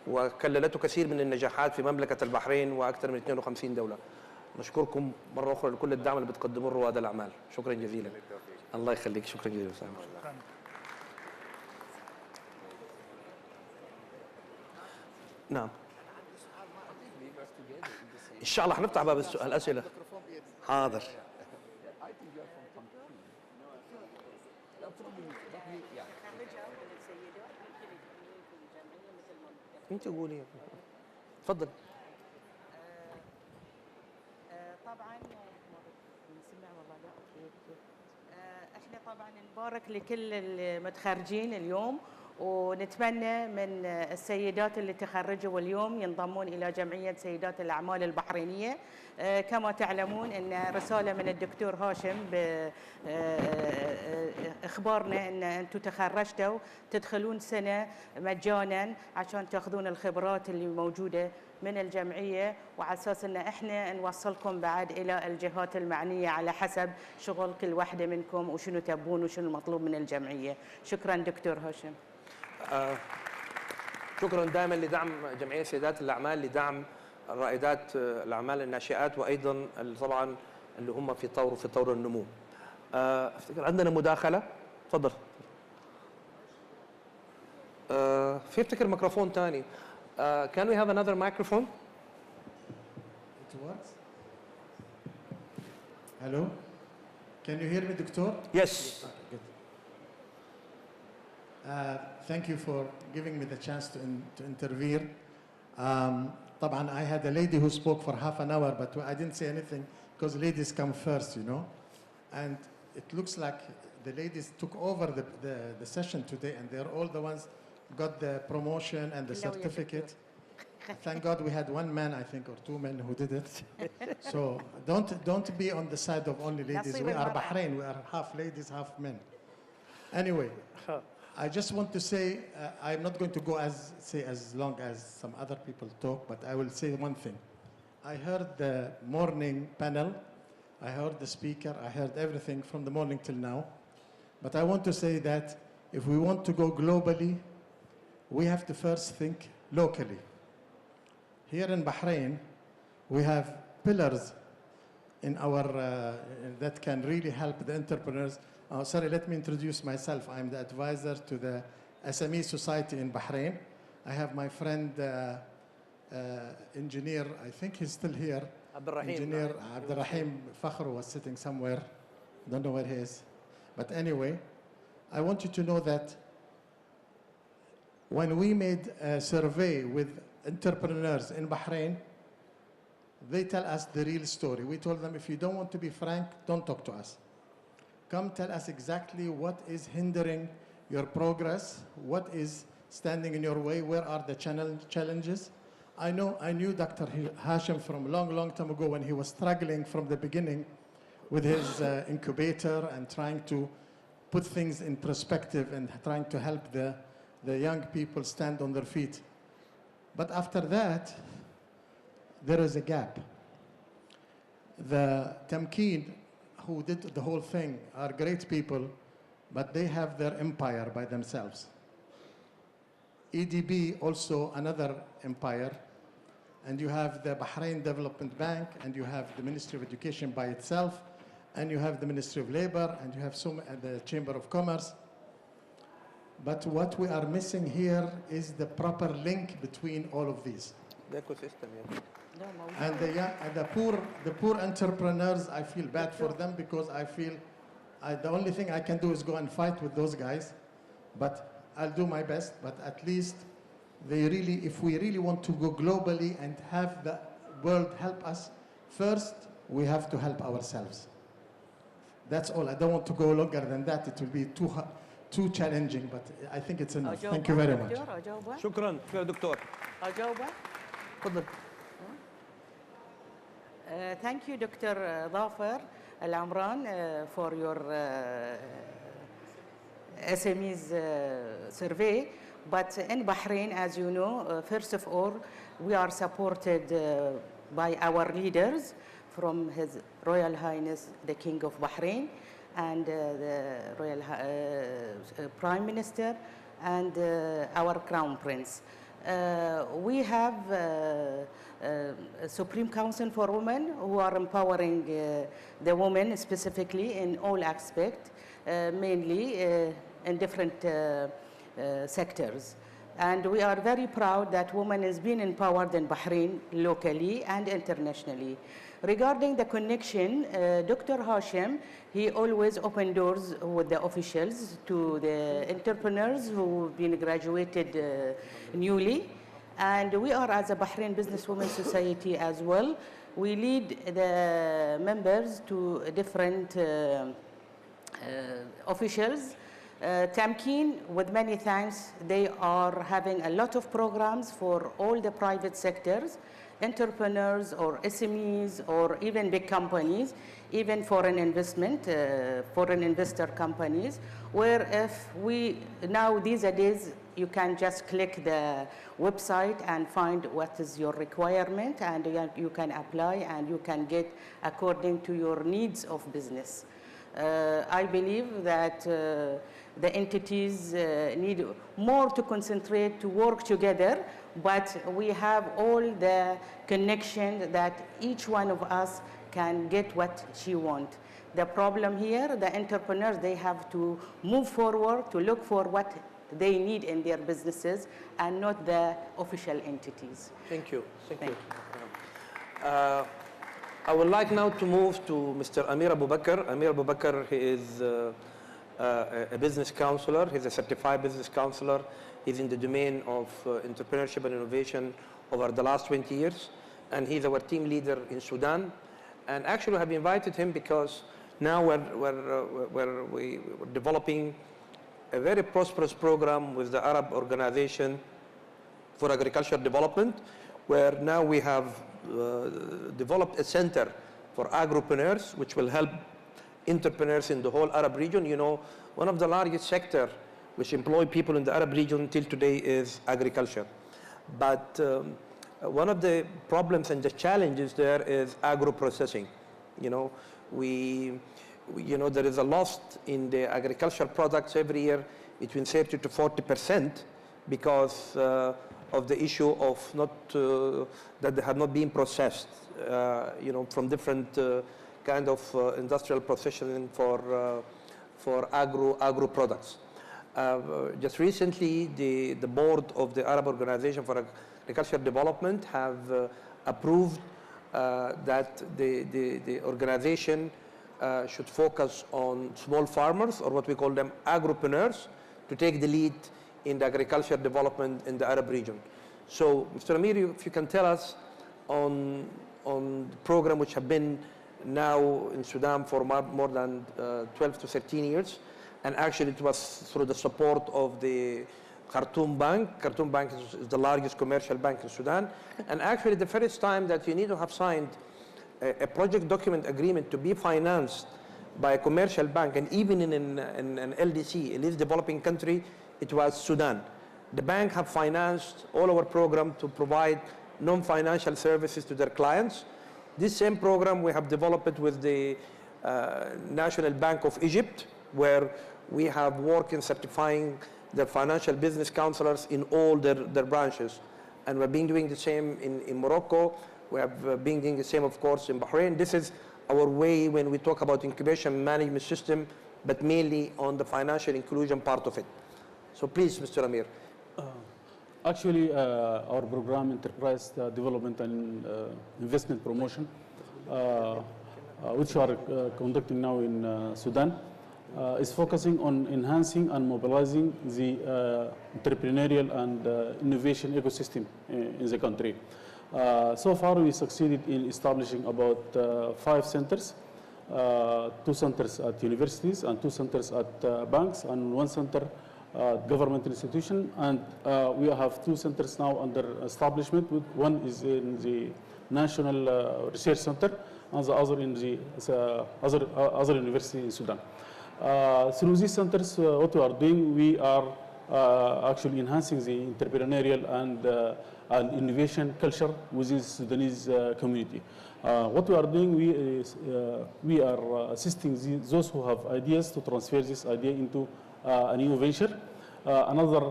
وكللته كثير من النجاحات في مملكه البحرين واكثر من 52 دوله. نشكركم مره اخرى لكل الدعم اللي بتقدموه رواد الاعمال، شكرا جزيلا. الله يخليك، شكرا جزيلا. نعم ان شاء الله حنفتح باب الاسئله. حاضر. انت قولي، تفضل. طبعا نسمع والله لا. احنا طبعا نبارك لكل المتخرجين اليوم، ونتمنى من السيدات اللي تخرجوا اليوم ينضمون إلى جمعية سيدات الأعمال البحرينية. كما تعلمون أن رسالة من الدكتور هاشم إخبارنا أن أنتم تخرجتوا تدخلون سنة مجانا عشان تأخذون الخبرات اللي موجودة من الجمعية، وعلى أساس أن إحنا نوصلكم بعد إلى الجهات المعنية على حسب شغل كل واحدة منكم وشنو تبون وشنو المطلوب من الجمعية. شكرا دكتور هاشم. شكرا دائما لدعم جمعيه سيدات الاعمال، لدعم رائدات الاعمال الناشئات، وايضا طبعا اللي هم في طور النمو. افتكر عندنا مداخله، تفضل. في افتكر ميكروفون ثاني. Can we have another microphone? It works. Hello. Can you hear me, Doctor? Yes. Okay, good. Thank you for giving me the chance to intervene. طبعا I had a lady who spoke for half an hour, but I didn't say anything because ladies come first, you know. And it looks like the ladies took over the session today, and they're all the ones who got the promotion and the certificate. Thank God we had one man, I think, or two men who did it. So don't be on the side of only ladies. We are Bahrain. We are half ladies, half men. Anyway, I just want to say I'm not going to go as long as some other people talk, but I will say one thing. I heard the morning panel. I heard the speaker. I heard everything from the morning till now. But I want to say that if we want to go globally, we have to first think locally. Here in Bahrain, we have pillars in our, that can really help the entrepreneurs. Sorry, let me introduce myself. I'm the advisor to the SME Society in Bahrain. I have my friend, engineer, I think he's still here. Engineer Abdurrahim Fakhr was sitting somewhere. Don't know where he is. But anyway, I want you to know that when we made a survey with entrepreneurs in Bahrain, they tell us the real story. We told them, if you don't want to be frank, don't talk to us. Come tell us exactly what is hindering your progress, what is standing in your way, where are the challenges. I knew Dr. Hashim from a long time ago when he was struggling from the beginning with his incubator and trying to put things in perspective and trying to help the young people stand on their feet. But after that, there is a gap. The Tamkeen, who did the whole thing, are great people, but they have their empire by themselves. EDB, also another empire, and you have the Bahrain Development Bank, and you have the Ministry of Education by itself, and you have the Ministry of Labor, and you have the Chamber of Commerce. But what we are missing here is the proper link between all of these. The ecosystem, yeah. And the poor entrepreneurs, I feel bad for them because I feel the only thing I can do is go and fight with those guys. But I'll do my best. But at least if we really want to go globally and have the world help us, first we have to help ourselves. That's all. I don't want to go longer than that. It will be too challenging, but I think it's enough. Thank you very much. شكرا يا دكتور. أجاوبه؟ تفضل. Thank you, Dr. Dhafar Al-Amran, for your SMEs survey. But in Bahrain, as you know, first of all, we are supported by our leaders from His Royal Highness, the King of Bahrain, and the Royal Prime Minister, and our Crown Prince. We have a Supreme Council for Women who are empowering the women specifically in all aspects, mainly in different sectors. And we are very proud that women is being empowered in Bahrain locally and internationally. Regarding the connection, Dr. Hashim, he always opened doors with the officials to the entrepreneurs who've been graduated newly. And we are, as a Bahrain Businesswomen Society as well, we lead the members to different officials. Tamkeen, with many thanks, they are having a lot of programs for all the private sectors, entrepreneurs or SMEs or even big companies, even foreign investment, foreign investor companies, where if now these days, you can just click the website and find what is your requirement, and you can apply and you can get according to your needs of business. I believe that the entities need more to concentrate, to work together, but we have all the connection that each one of us can get what she wants. The problem here, the entrepreneurs, they have to move forward to look for what they need in their businesses and not the official entities. Thank you. Thank you. I would like now to move to Mr. Amir Abu Bakr. Amir Abu Bakr, he is a business counselor. He's a certified business counselor. He's in the domain of entrepreneurship and innovation over the last 20 years. And he's our team leader in Sudan. And actually, we have invited him because now we're developing a very prosperous program with the Arab Organization for Agricultural Development, where now we have developed a center for agripreneurs, which will help entrepreneurs in the whole Arab region. You know, one of the largest sectors which employ people in the Arab region till today is agriculture. But one of the problems and the challenges there is agro-processing. You know, we you know, there is a loss in the agricultural products every year between 30 to 40% because of the issue of that they have not been processed, you know, from different kind of industrial processing for agro products. Just recently, the board of the Arab Organization for Agricultural Development have approved that the organization should focus on small farmers, or what we call them agropreneurs, to take the lead in the agricultural development in the Arab region. So, Mr. Amir, if you can tell us on the program which have been now in Sudan for more than 12 to 13 years, and actually it was through the support of the Khartoum Bank. Khartoum Bank is the largest commercial bank in Sudan, and actually the first time that you need to have signed a project document agreement to be financed by a commercial bank, and even in an LDC, a least developing country, it was Sudan. The bank have financed all our program to provide non-financial services to their clients. This same program we have developed with the National Bank of Egypt, where we have worked in certifying the financial business counselors in all their branches. And we've been doing the same in Morocco. We have been doing the same, of course, in Bahrain. This is our way when we talk about incubation management system, but mainly on the financial inclusion part of it. So please, Mr. Amir. Actually, our program, Enterprise Development and Investment Promotion, which we are conducting now in Sudan, is focusing on enhancing and mobilizing the entrepreneurial and innovation ecosystem in the country. So far, we succeeded in establishing about 5 centers, 2 centers at universities and 2 centers at banks, and 1 center government institution, and we have 2 centers now under establishment. One is in the National Research Center, and the other in the other university in Sudan. Through these centers, what we are doing, we are actually enhancing the entrepreneurial and innovation culture within the Sudanese community. What we are doing, we are assisting those who have ideas to transfer this idea into a new venture. Another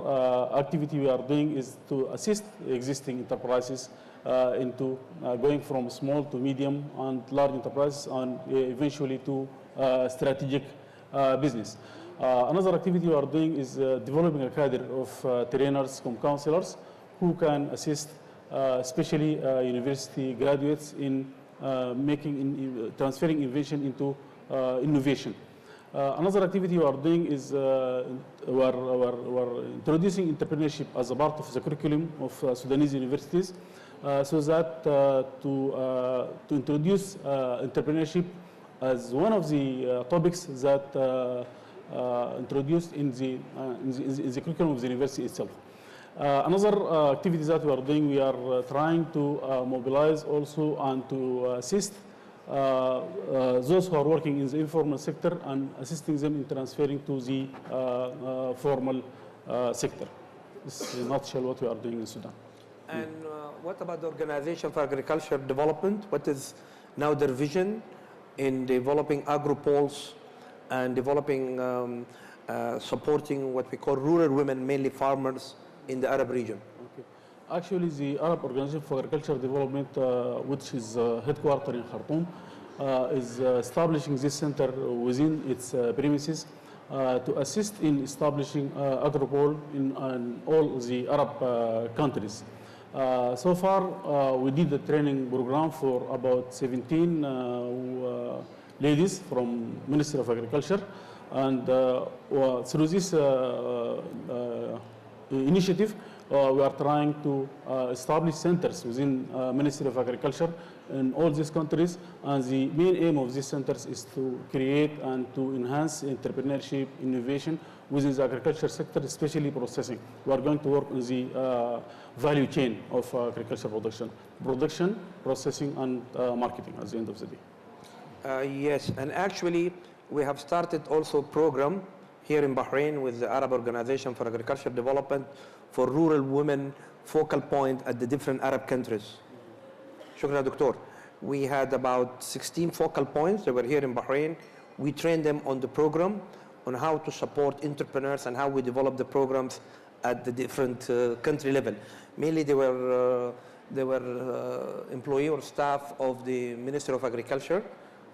activity we are doing is to assist existing enterprises into going from small to medium and large enterprises, and eventually to strategic business. Another activity we are doing is developing a cadre of trainers, counselors, who can assist especially university graduates in transferring innovation into innovation. Another activity we are doing is we are introducing entrepreneurship as a part of the curriculum of Sudanese universities, so that to introduce entrepreneurship as one of the topics that introduced in the curriculum of the university itself. Another activity that we are doing, we are trying to mobilize also and to assist those who are working in the informal sector and assisting them in transferring to the formal sector. This is in a nutshell what we are doing in Sudan. And what about the Organization for Agricultural Development? What is now their vision in developing agropoles and developing, supporting what we call rural women, mainly farmers in the Arab region? Okay. Actually, the Arab Organization for Agricultural Development, which is headquartered in Khartoum, is establishing this center within its premises to assist in establishing agropole in all the Arab countries. So far, we did the training program for about 17 ladies from Ministry of Agriculture, and through this initiative, we are trying to establish centers within Ministry of Agriculture in all these countries, and the main aim of these centers is to create and to enhance entrepreneurship, innovation within the agriculture sector, especially processing. We are going to work on the value chain of agriculture production, processing, and marketing at the end of the day. Yes, and actually we have started also a program here in Bahrain with the Arab Organization for Agricultural Development for rural women focal point at the different Arab countries. Shukran, Doctor. We had about 16 focal points that were here in Bahrain We train them on the program, on how to support entrepreneurs and how we develop the programs at the different country level. Mainly they were employee or staff of the Ministry of Agriculture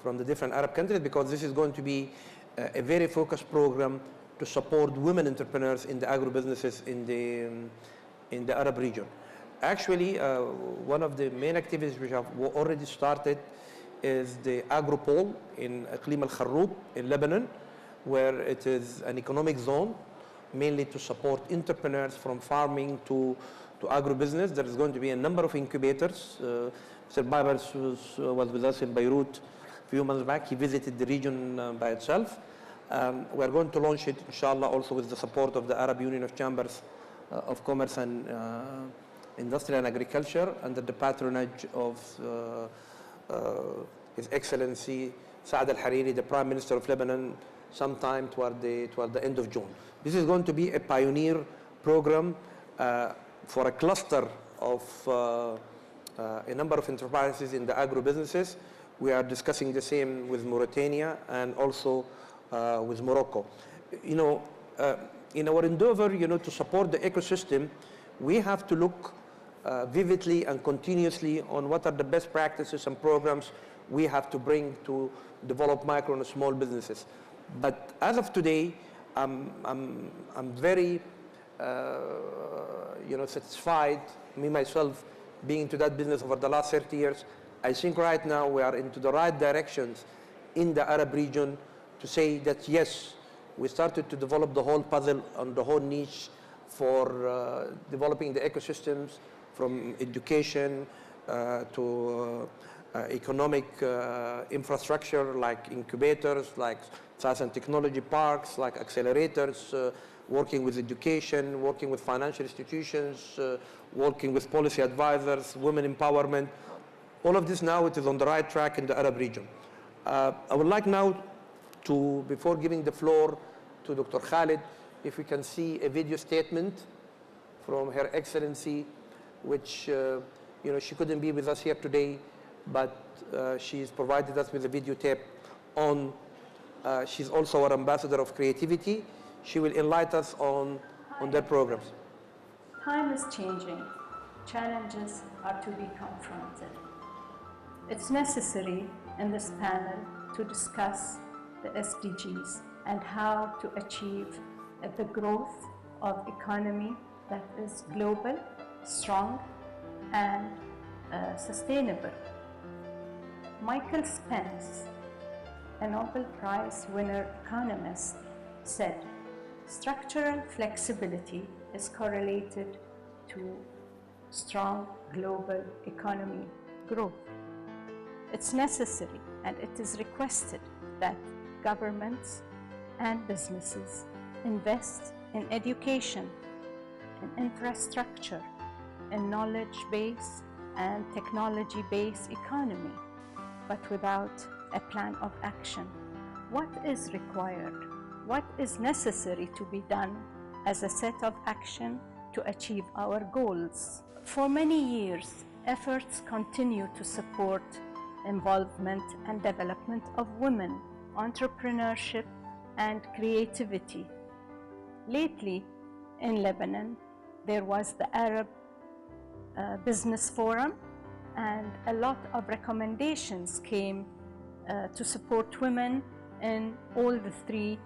from the different Arab countries, because this is going to be a very focused program to support women entrepreneurs in the agribusinesses in the Arab region. Actually, one of the main activities which have already started is the Agropole in Iqlim al-Kharroub in Lebanon, where it is an economic zone mainly to support entrepreneurs from farming to agribusiness. There is going to be a number of incubators. Mr. Bibers was with us in Beirut a few months back. He visited the region by itself. We are going to launch it, inshallah, also with the support of the Arab Union of Chambers of Commerce and Industry and Agriculture, under the patronage of His Excellency Saad al-Hariri, the Prime Minister of Lebanon, sometime toward the end of June. This is going to be a pioneer program for a cluster of a number of enterprises in the agribusinesses. We are discussing the same with Mauritania and also with Morocco. In our endeavor, to support the ecosystem, we have to look vividly and continuously on what are the best practices and programs we have to bring to develop micro and small businesses. But as of today, I'm very satisfied, me myself, being into that business over the last 30 years. I think right now we are into the right directions in the Arab region to say that yes, we started to develop the whole puzzle and the whole niche for developing the ecosystems, from education to economic infrastructure like incubators, like science and technology parks, like accelerators, working with education, working with financial institutions, working with policy advisors, women empowerment. All of this now, it is on the right track in the Arab region. I would like now to, before giving the floor to Dr. Khalid, if we can see a video statement from Her Excellency, which she couldn't be with us here today, but she's provided us with a video tape on. She's also our ambassador of creativity. She will enlighten us on their programs. Time is changing. Challenges are to be confronted. It's necessary in this panel to discuss the SDGs and how to achieve the growth of economy that is global, strong, and sustainable. Michael Spence, a Nobel Prize winner economist, said, structural flexibility is correlated to strong global economy growth. It's necessary and it is requested that governments and businesses invest in education, in infrastructure, in knowledge-based and technology-based economy, but without a plan of action. What is required? What is necessary to be done as a set of action to achieve our goals? For many years, efforts continue to support involvement and development of women, entrepreneurship, and creativity. Lately, in Lebanon, there was the Arab Business Forum, and a lot of recommendations came to support women in all the three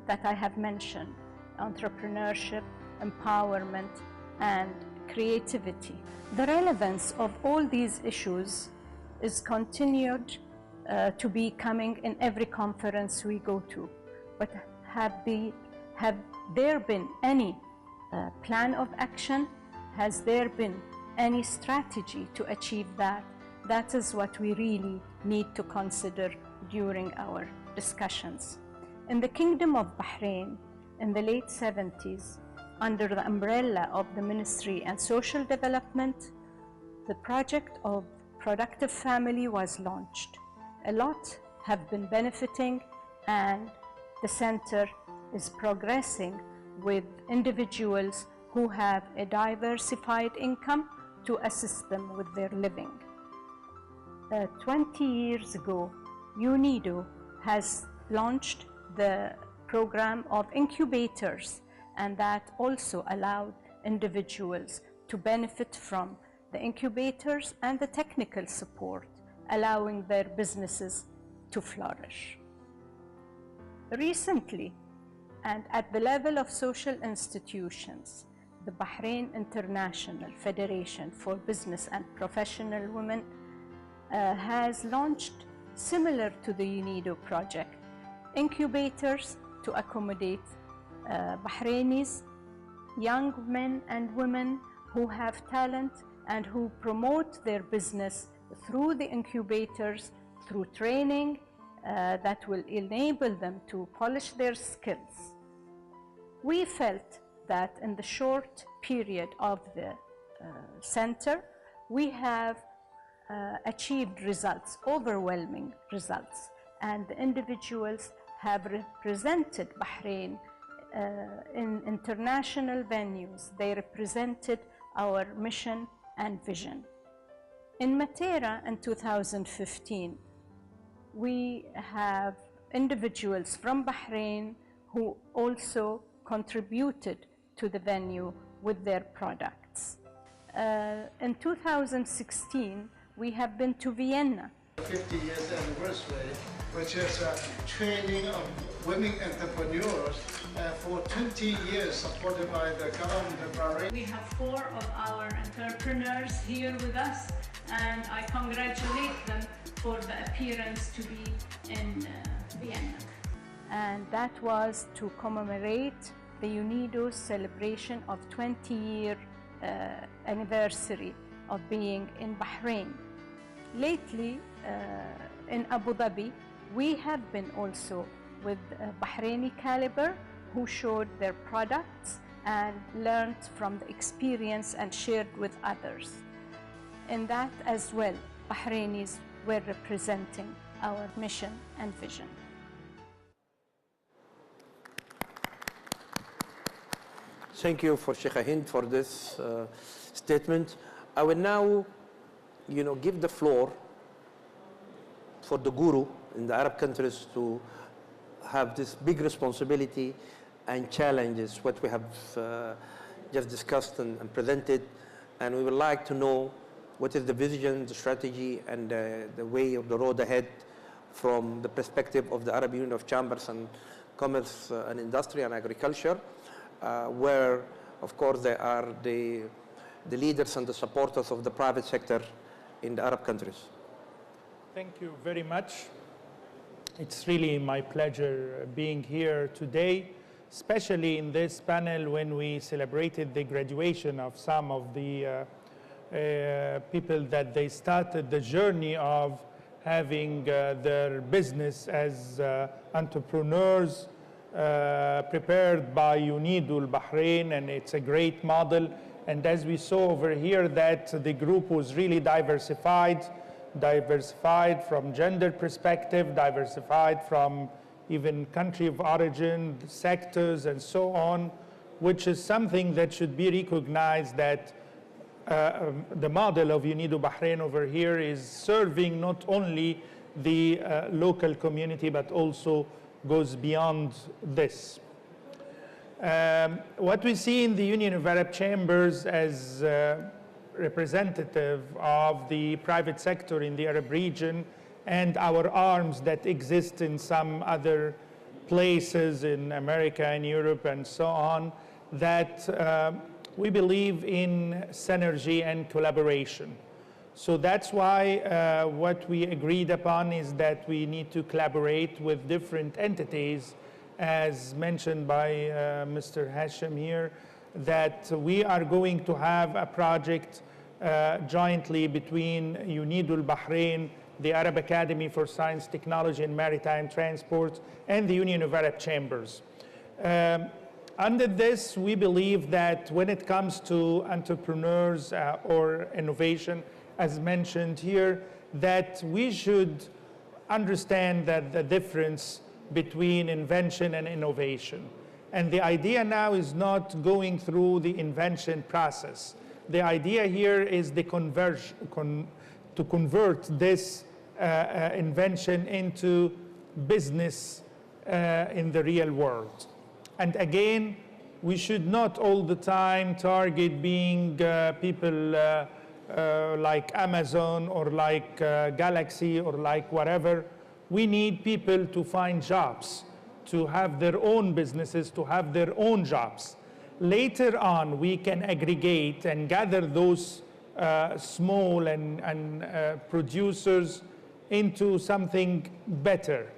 that I have mentioned: entrepreneurship, empowerment, and creativity. The relevance of all these issues is continued to be coming in every conference we go to. But have there been any plan of action? Has there been any strategy to achieve that? That is what we really need to consider during our discussions. In the Kingdom of Bahrain, in the late 70s, under the umbrella of the Ministry and Social Development, the project of Productive Family was launched. A lot have been benefiting, and the center is progressing with individuals who have a diversified income to assist them with their living. 20 years ago, UNIDO has launched the program of incubators, and that also allowed individuals to benefit from the incubators and the technical support, allowing their businesses to flourish. Recently, and at the level of social institutions, the Bahrain International Federation for Business and Professional Women has launched, similar to the UNIDO project, incubators to accommodate Bahrainis, young men and women who have talent and who promote their business through the incubators, through training that will enable them to polish their skills. We felt that in the short period of the center, we have achieved results, overwhelming results, and the individuals have represented Bahrain in international venues. They represented our mission and vision. In Matera in 2015, we have individuals from Bahrain who also contributed to the venue with their products. In 2016, we have been to Vienna. 50 years anniversary, which is training of women entrepreneurs for 20 years, supported by the government of Bahrain. We have 4 of our entrepreneurs here with us, and I congratulate them for the appearance to be in Vienna. And that was to commemorate the UNIDO's celebration of 20-year anniversary of being in Bahrain. Lately, in Abu Dhabi, we have been also with Bahraini caliber who showed their products and learned from the experience and shared with others. In that as well, Bahrainis were representing our mission and vision. Thank you for Sheikha Hind for this statement. I will now, give the floor for the guru in the Arab countries to have this big responsibility and challenges, what we have just discussed and presented. And we would like to know what is the vision, the strategy, and the way of the road ahead from the perspective of the Arab Union of Chambers and Commerce and Industry and Agriculture, where, of course, they are the leaders and the supporters of the private sector in the Arab countries. Thank you very much. It's really my pleasure being here today, especially in this panel when we celebrated the graduation of some of the people that they started the journey of having their business as entrepreneurs prepared by UNIDO Bahrain, and it's a great model. And as we saw over here, that the group was really diversified from gender perspective, diversified from even country of origin, sectors, and so on, which is something that should be recognized, that the model of UNIDO Bahrain over here is serving not only the local community, but also goes beyond this. What we see in the Union of Arab Chambers as representative of the private sector in the Arab region and our arms that exist in some other places in America and Europe and so on, that we believe in synergy and collaboration. So that's why what we agreed upon is that we need to collaborate with different entities, as mentioned by Mr. Hashim here, that we are going to have a project jointly between UNIDO Bahrain, the Arab Academy for Science, Technology and Maritime Transport, and the Union of Arab Chambers. Under this, we believe that when it comes to entrepreneurs or innovation, as mentioned here, that we should understand that the difference between invention and innovation. And the idea now is not going through the invention process. The idea here is the to convert this invention into business in the real world. And again, we should not all the time target being people like Amazon or like Galaxy or like whatever. We need people to find jobs, to have their own businesses, to have their own jobs. Later on, we can aggregate and gather those small and producers into something better.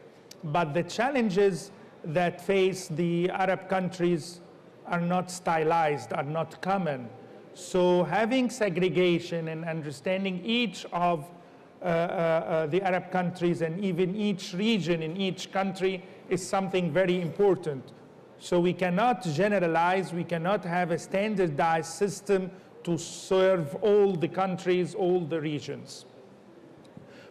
But the challenges that face the Arab countries are not stylized, are not common. So having segregation and understanding each of the Arab countries and even each region in each country is something very important. So we cannot generalize, we cannot have a standardized system to serve all the countries, all the regions.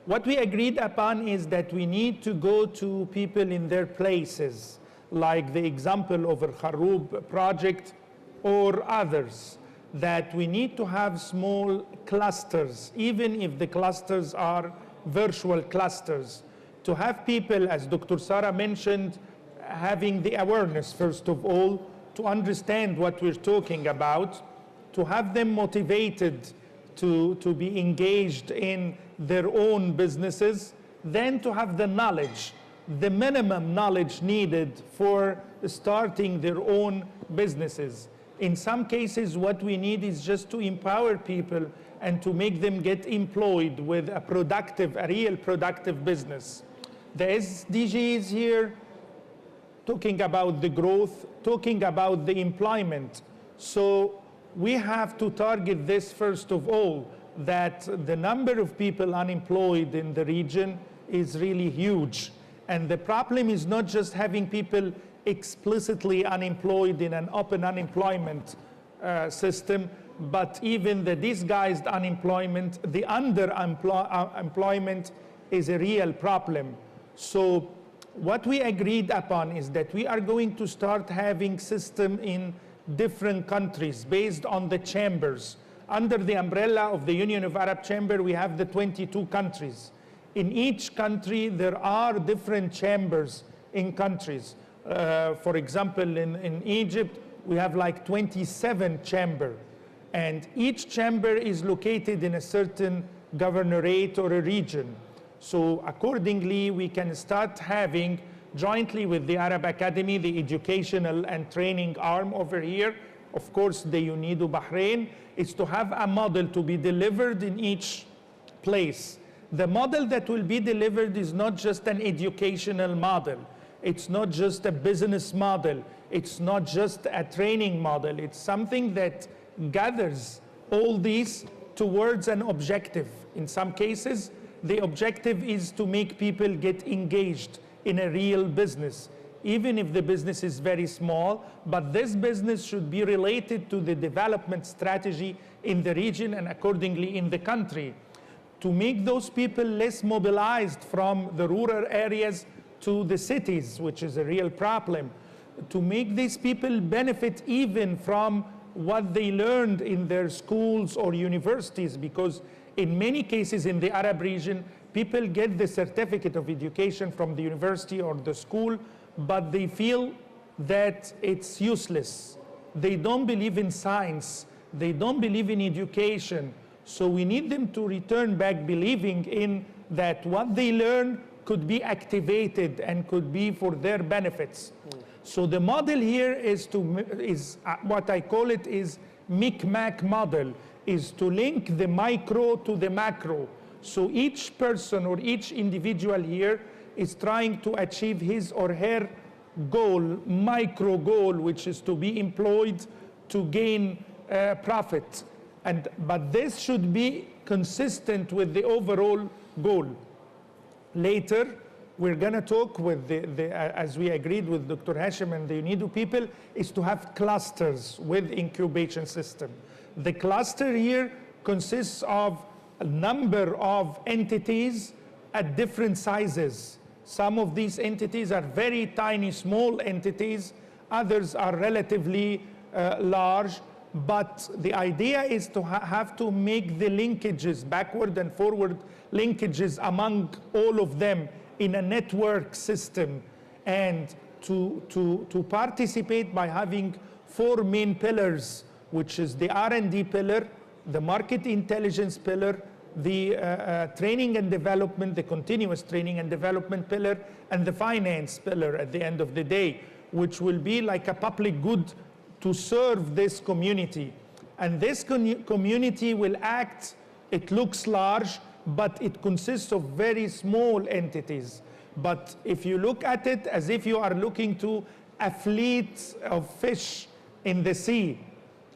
What we agreed upon is that we need to go to people in their places, like the example of the Kharroub project or others, that we need to have small clusters, even if the clusters are virtual clusters, to have people, as Dr. Sarah mentioned, having the awareness, first of all, to understand what we're talking about, to have them motivated to be engaged in their own businesses, then to have the knowledge, the minimum knowledge needed for starting their own businesses. In some cases, what we need is just to empower people and to make them get employed with a real productive business. The SDGs here, talking about the growth, talking about the employment. So we have to target this first of all, that the number of people unemployed in the region is really huge. And the problem is not just having people explicitly unemployed in an open unemployment system, but even the disguised unemployment, the underemployment is a real problem. So what we agreed upon is that we are going to start having system in different countries based on the chambers. Under the umbrella of the Union of Arab Chamber, we have the 22 countries. In each country, there are different chambers in countries. For example, in Egypt, we have like 27 chambers. And each chamber is located in a certain governorate or a region. So accordingly, we can start having, jointly with the Arab Academy, the educational and training arm over here, of course, the UNIDO Bahrain, is to have a model to be delivered in each place. The model that will be delivered is not just an educational model. It's not just a business model. It's not just a training model. It's something that gathers all these towards an objective. In some cases, the objective is to make people get engaged in a real business, even if the business is very small, but this business should be related to the development strategy in the region and accordingly in the country, to make those people less mobilized from the rural areas to the cities, which is a real problem, to make these people benefit even from what they learned in their schools or universities, because in many cases in the Arab region, people get the certificate of education from the university or the school, but they feel that it's useless. They don't believe in science. They don't believe in education. So we need them to return back believing in that what they learn could be activated and could be for their benefits. So the model here is what I call it is Mi'kmaq model, is to link the micro to the macro. So each person or each individual here is trying to achieve his or her goal, micro goal, which is to be employed to gain profit. But this should be consistent with the overall goal. Later, we're going to talk with as we agreed with Dr. Hashim and the UNIDO people, is to have clusters with incubation system. The cluster here consists of a number of entities at different sizes. Some of these entities are very tiny, small entities. Others are relatively large. But the idea is to have to make the linkages, backward and forward linkages among all of them in a network system, and to participate by having 4 main pillars, which is the R&D pillar, the market intelligence pillar, the training and development, the continuous training and development pillar, and the finance pillar at the end of the day, which will be like a public good to serve this community. And this community will act, it looks large, but it consists of very small entities. But if you look at it as if you are looking to a fleet of fish in the sea,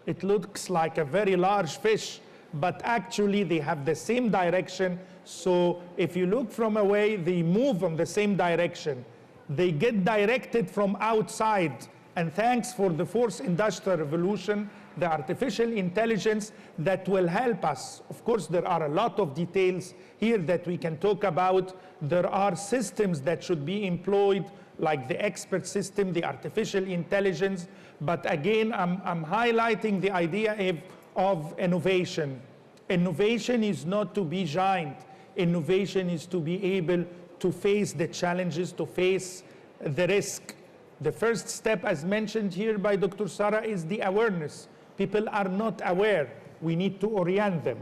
it looks like a very large fish, but actually they have the same direction. So if you look from away, they move on the same direction. They get directed from outside. And thanks for the fourth industrial revolution, the artificial intelligence that will help us. Of course, there are a lot of details here that we can talk about. There are systems that should be employed, like the expert system, the artificial intelligence. But again, I'm highlighting the idea of innovation. Innovation is not to be giant. Innovation is to be able to face the challenges, to face the risk. The first step, as mentioned here by Dr. Sarah, is the awareness. People are not aware. We need to orient them.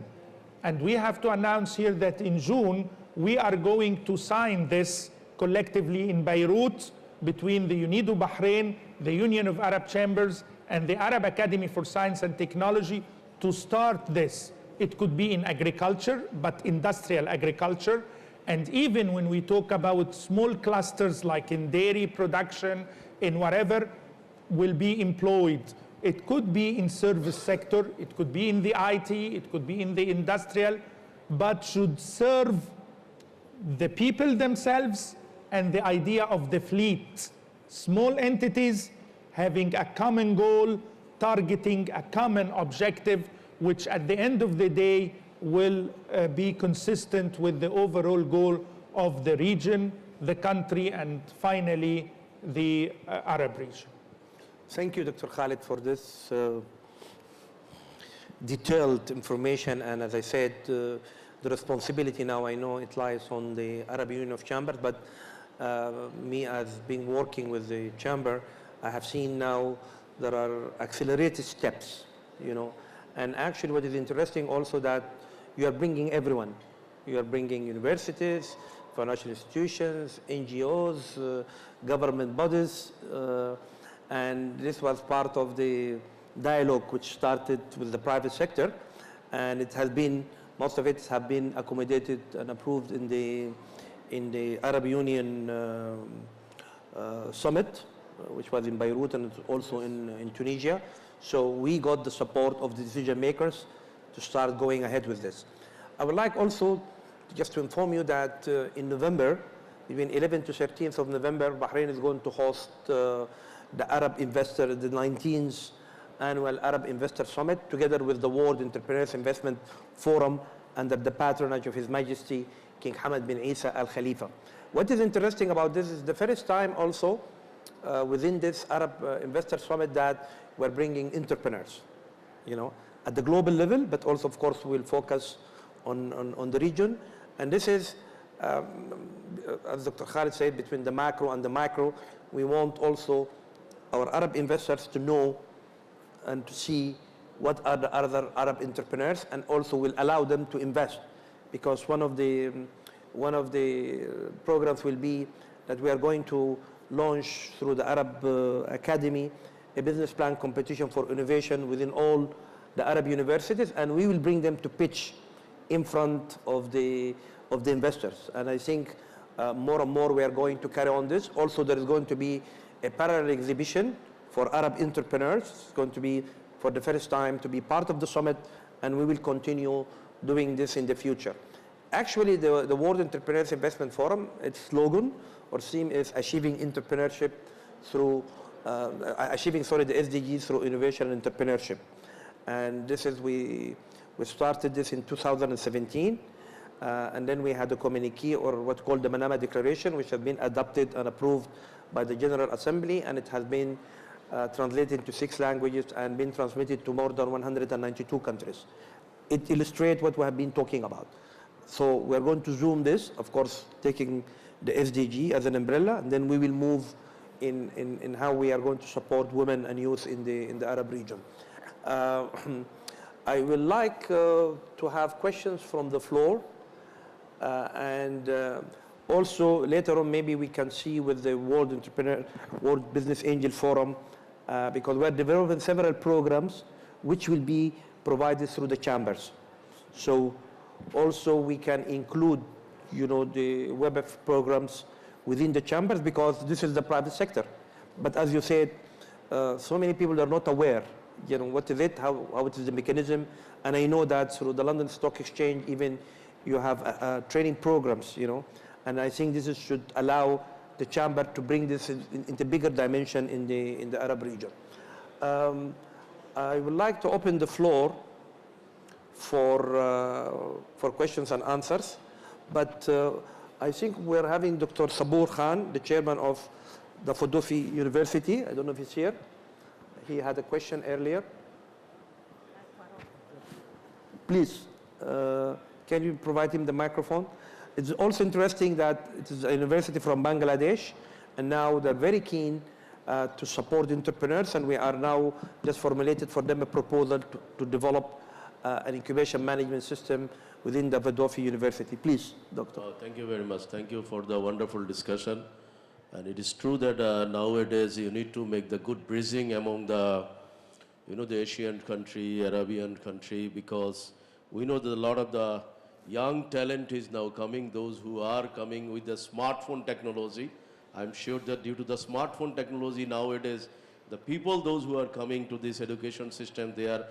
And we have to announce here that in June, we are going to sign this collectively in Beirut between the UNIDO Bahrain, the Union of Arab Chambers, and the Arab Academy for Science and Technology to start this. It could be in agriculture, but industrial agriculture. And even when we talk about small clusters like in dairy production, in whatever will be employed. It could be in service sector, it could be in the IT, it could be in the industrial, but should serve the people themselves and the idea of the fleet. Small entities having a common goal, targeting a common objective, which at the end of the day will be consistent with the overall goal of the region, the country, and finally the Arab region. Thank you, Dr. Khalid, for this detailed information. And as I said, the responsibility now, I know it lies on the Arab Union of Chambers, but me as being working with the chamber, I have seen now there are accelerated steps, And actually what is interesting also that you are bringing everyone. You are bringing universities, financial institutions, NGOs, government bodies, and this was part of the dialogue which started with the private sector, and it has been, most of it have been accommodated and approved in the Arab Union summit, which was in Beirut and also in Tunisia. So we got the support of the decision makers to start going ahead with this. I would like also just to inform you that in November, between 11th to 13th of November, Bahrain is going to host the Arab Investor, the 19th Annual Arab Investor Summit, together with the World Entrepreneurs Investment Forum under the patronage of His Majesty King Hamad bin Isa Al Khalifa. What is interesting about this is the first time also within this Arab Investor Summit that we're bringing entrepreneurs, at the global level, but also, of course, we'll focus on the region. And this is, as Dr. Khalid said, between the macro and the micro, we want also our Arab investors to know and to see what are the other Arab entrepreneurs, and also will allow them to invest. Because one of the programs will be that we are going to launch through the Arab Academy a business plan competition for innovation within all the Arab universities, and we will bring them to pitch in front of the investors. And I think more and more we are going to carry on this. Also, there is going to be a parallel exhibition for Arab entrepreneurs. It's going to be for the first time to be part of the summit, and we will continue doing this in the future. Actually, the World Entrepreneurs Investment Forum, its slogan or theme is achieving entrepreneurship through, the SDGs through innovation and entrepreneurship. And this is, we started this in 2017, and then we had a communiqué, or what's called the Manama Declaration, which has been adopted and approved by the General Assembly, and it has been translated into 6 languages and been transmitted to more than 192 countries. It illustrates what we have been talking about. So we're going to zoom this, of course, taking the SDG as an umbrella, and then we will move in how we are going to support women and youth in the Arab region. I would like to have questions from the floor, and also later on maybe we can see with the World Business Angel Forum, because we're developing several programs which will be provided through the chambers. So also we can include, you know, the web programs within the chambers, because this is the private sector. But as you said, so many people are not aware, you know, what is it, how it is the mechanism. And I know that through the London Stock Exchange, even you have training programs, you know, and I think this should allow the chamber to bring this into bigger dimension in the Arab region. I would like to open the floor for questions and answers, but I think we're having Dr. Sabur Khan, the chairman of the Fudofi University. I don't know if he's here. He had a question earlier. Please, can you provide him the microphone? It's also interesting that it is a university from Bangladesh, and now they're very keen to support entrepreneurs, and we are now just formulated for them a proposal to develop an incubation management system within the Fudofi University. Please, Doctor. Thank you very much. Thank you for the wonderful discussion. And it is true that nowadays you need to make the good bridging among the, you know, the Asian country, Arabian country, because we know that a lot of the young talent is now coming, those who are coming with the smartphone technology. I'm sure that due to the smartphone technology nowadays, the people, those who are coming to this education system, they are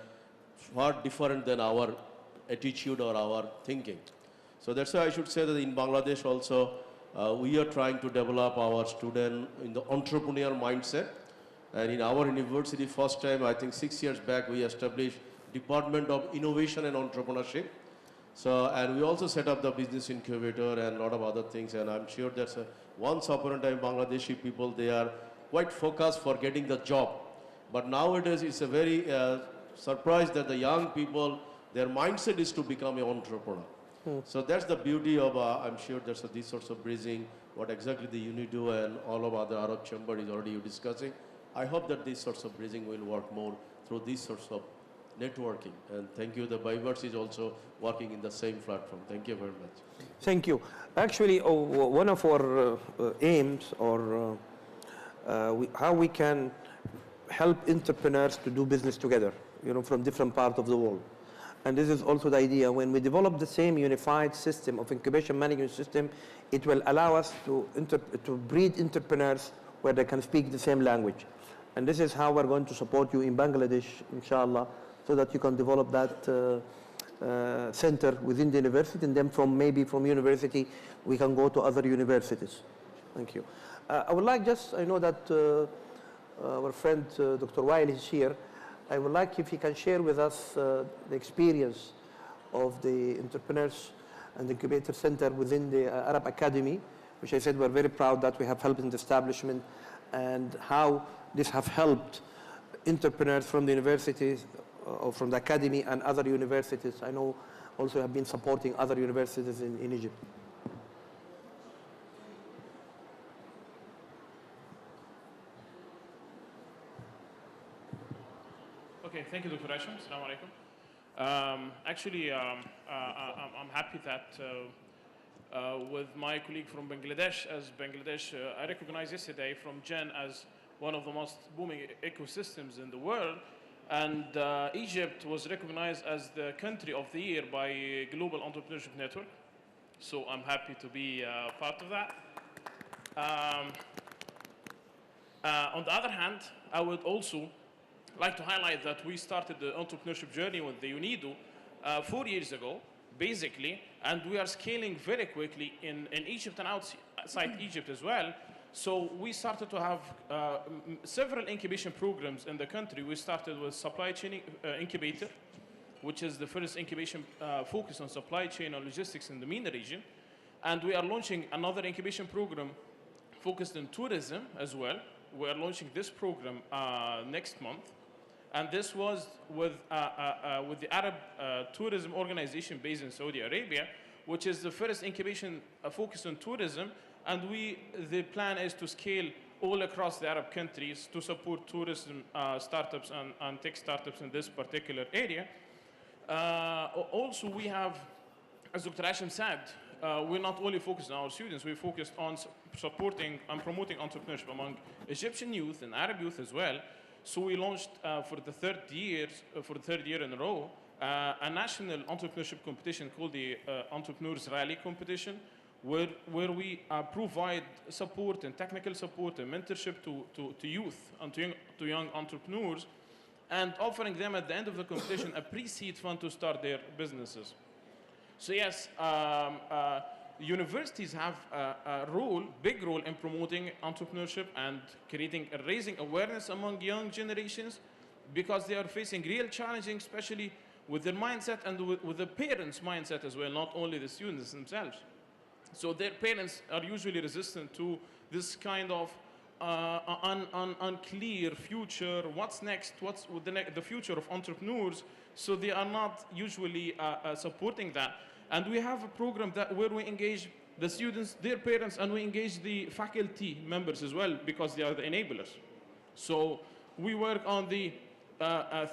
far different than our attitude or our thinking. So that's why I should say that in Bangladesh also, we are trying to develop our student in the entrepreneurial mindset. And in our university, first time, I think 6 years back, we established Department of Innovation and Entrepreneurship. So, and we also set up the business incubator and a lot of other things. And I'm sure that once upon a time, Bangladeshi people, they are quite focused for getting the job. But nowadays, it's a very surprise that the young people, their mindset is to become an entrepreneur. So that's the beauty of, I'm sure there's these sorts of bridging, what exactly the UNIDO and all of other Arab Chamber is already discussing. I hope that these sorts of bridging will work more through these sorts of networking. And thank you, the Bivers is also working in the same platform. Thank you very much. Thank you. Actually, one of our aims, or how we can help entrepreneurs to do business together, you know, from different parts of the world. And this is also the idea. When we develop the same unified system of incubation management system, it will allow us to breed entrepreneurs where they can speak the same language. And this is how we're going to support you in Bangladesh, inshallah, so that you can develop that center within the university, and then maybe from university, we can go to other universities. Thank you. I would like I know that our friend Dr. Wael is here. I would like if he can share with us the experience of the entrepreneurs and incubator center within the Arab Academy, which I said we're very proud that we have helped in the establishment, and how this have helped entrepreneurs from the universities or from the academy and other universities. I know also have been supporting other universities in Egypt. Okay, thank you, Dr. Hashim. Assalamu alaikum. Actually, I'm happy that with my colleague from Bangladesh, I recognized yesterday from Jen as one of the most booming ecosystems in the world, and Egypt was recognized as the country of the year by Global Entrepreneurship Network. So I'm happy to be part of that. On the other hand, I would also like to highlight that we started the entrepreneurship journey with the UNIDO 4 years ago, basically, and we are scaling very quickly in Egypt and outside Egypt as well. So we started to have several incubation programs in the country. We started with supply chain incubator, which is the first incubation focused on supply chain and logistics in the MENA region. And we are launching another incubation program focused on tourism as well. We are launching this program next month. And this was with the Arab Tourism Organization based in Saudi Arabia, which is the first incubation focused on tourism And the plan is to scale all across the Arab countries to support tourism startups and tech startups in this particular area. Also, we have, as Dr. Hashim said, we're not only focused on our students, we're focused on supporting and promoting entrepreneurship among Egyptian youth and Arab youth as well. So we launched for the third year in a row, a national entrepreneurship competition called the Entrepreneurs Rally Competition, where we provide support and technical support and mentorship to youth and to young entrepreneurs, and offering them at the end of the competition a pre-seed fund to start their businesses. So yes, universities have a big role in promoting entrepreneurship and raising awareness among young generations, because they are facing real challenges, especially with their mindset and with the parents' mindset as well, not only the students themselves. So their parents are usually resistant to this kind of unclear future, what's next, what's the future of entrepreneurs, so they are not usually supporting that. And we have a program where we engage the students, their parents, and we engage the faculty members as well, because they are the enablers. So we work on the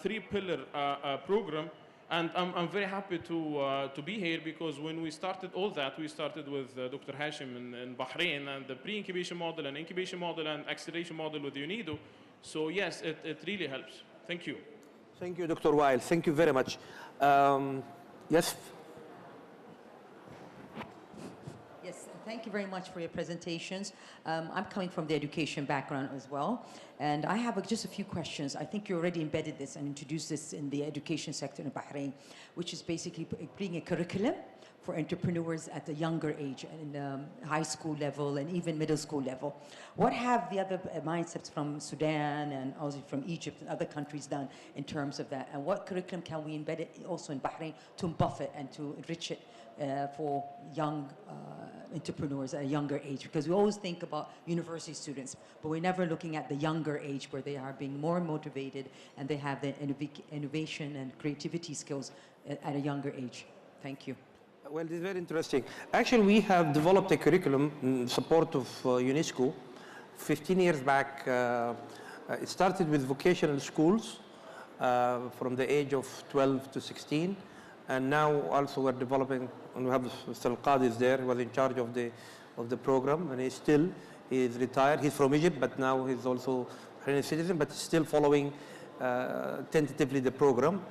three-pillar program. And I'm very happy to be here, because when we started all that, we started with Dr. Hashim in Bahrain, and the pre-incubation model and incubation model and acceleration model with UNIDO. So yes, it really helps. Thank you. Thank you, Dr. Weil. Thank you very much. Yes? Yes, thank you very much for your presentations. I'm coming from the education background as well, and I have just a few questions. I think you already embedded this and introduced this in the education sector in Bahrain, which is basically bringing a curriculum for entrepreneurs at a younger age, in high school level and even middle school level. What have the other mindsets from Sudan and also from Egypt and other countries done in terms of that? And what curriculum can we embed it also in Bahrain to buff it and to enrich it for young entrepreneurs at a younger age? Because we always think about university students, but we're never looking at the younger age, where they are being more motivated and they have the innovation and creativity skills at a younger age. Thank you. Well, this is very interesting. Actually, we have developed a curriculum in support of UNESCO 15 years back. It started with vocational schools from the age of 12 to 16. And now also we're developing, and we have Mr. Al-Qadi is there, who was in charge of the program, and he's retired. He's from Egypt, but now he's also a citizen, but still following tentatively the program.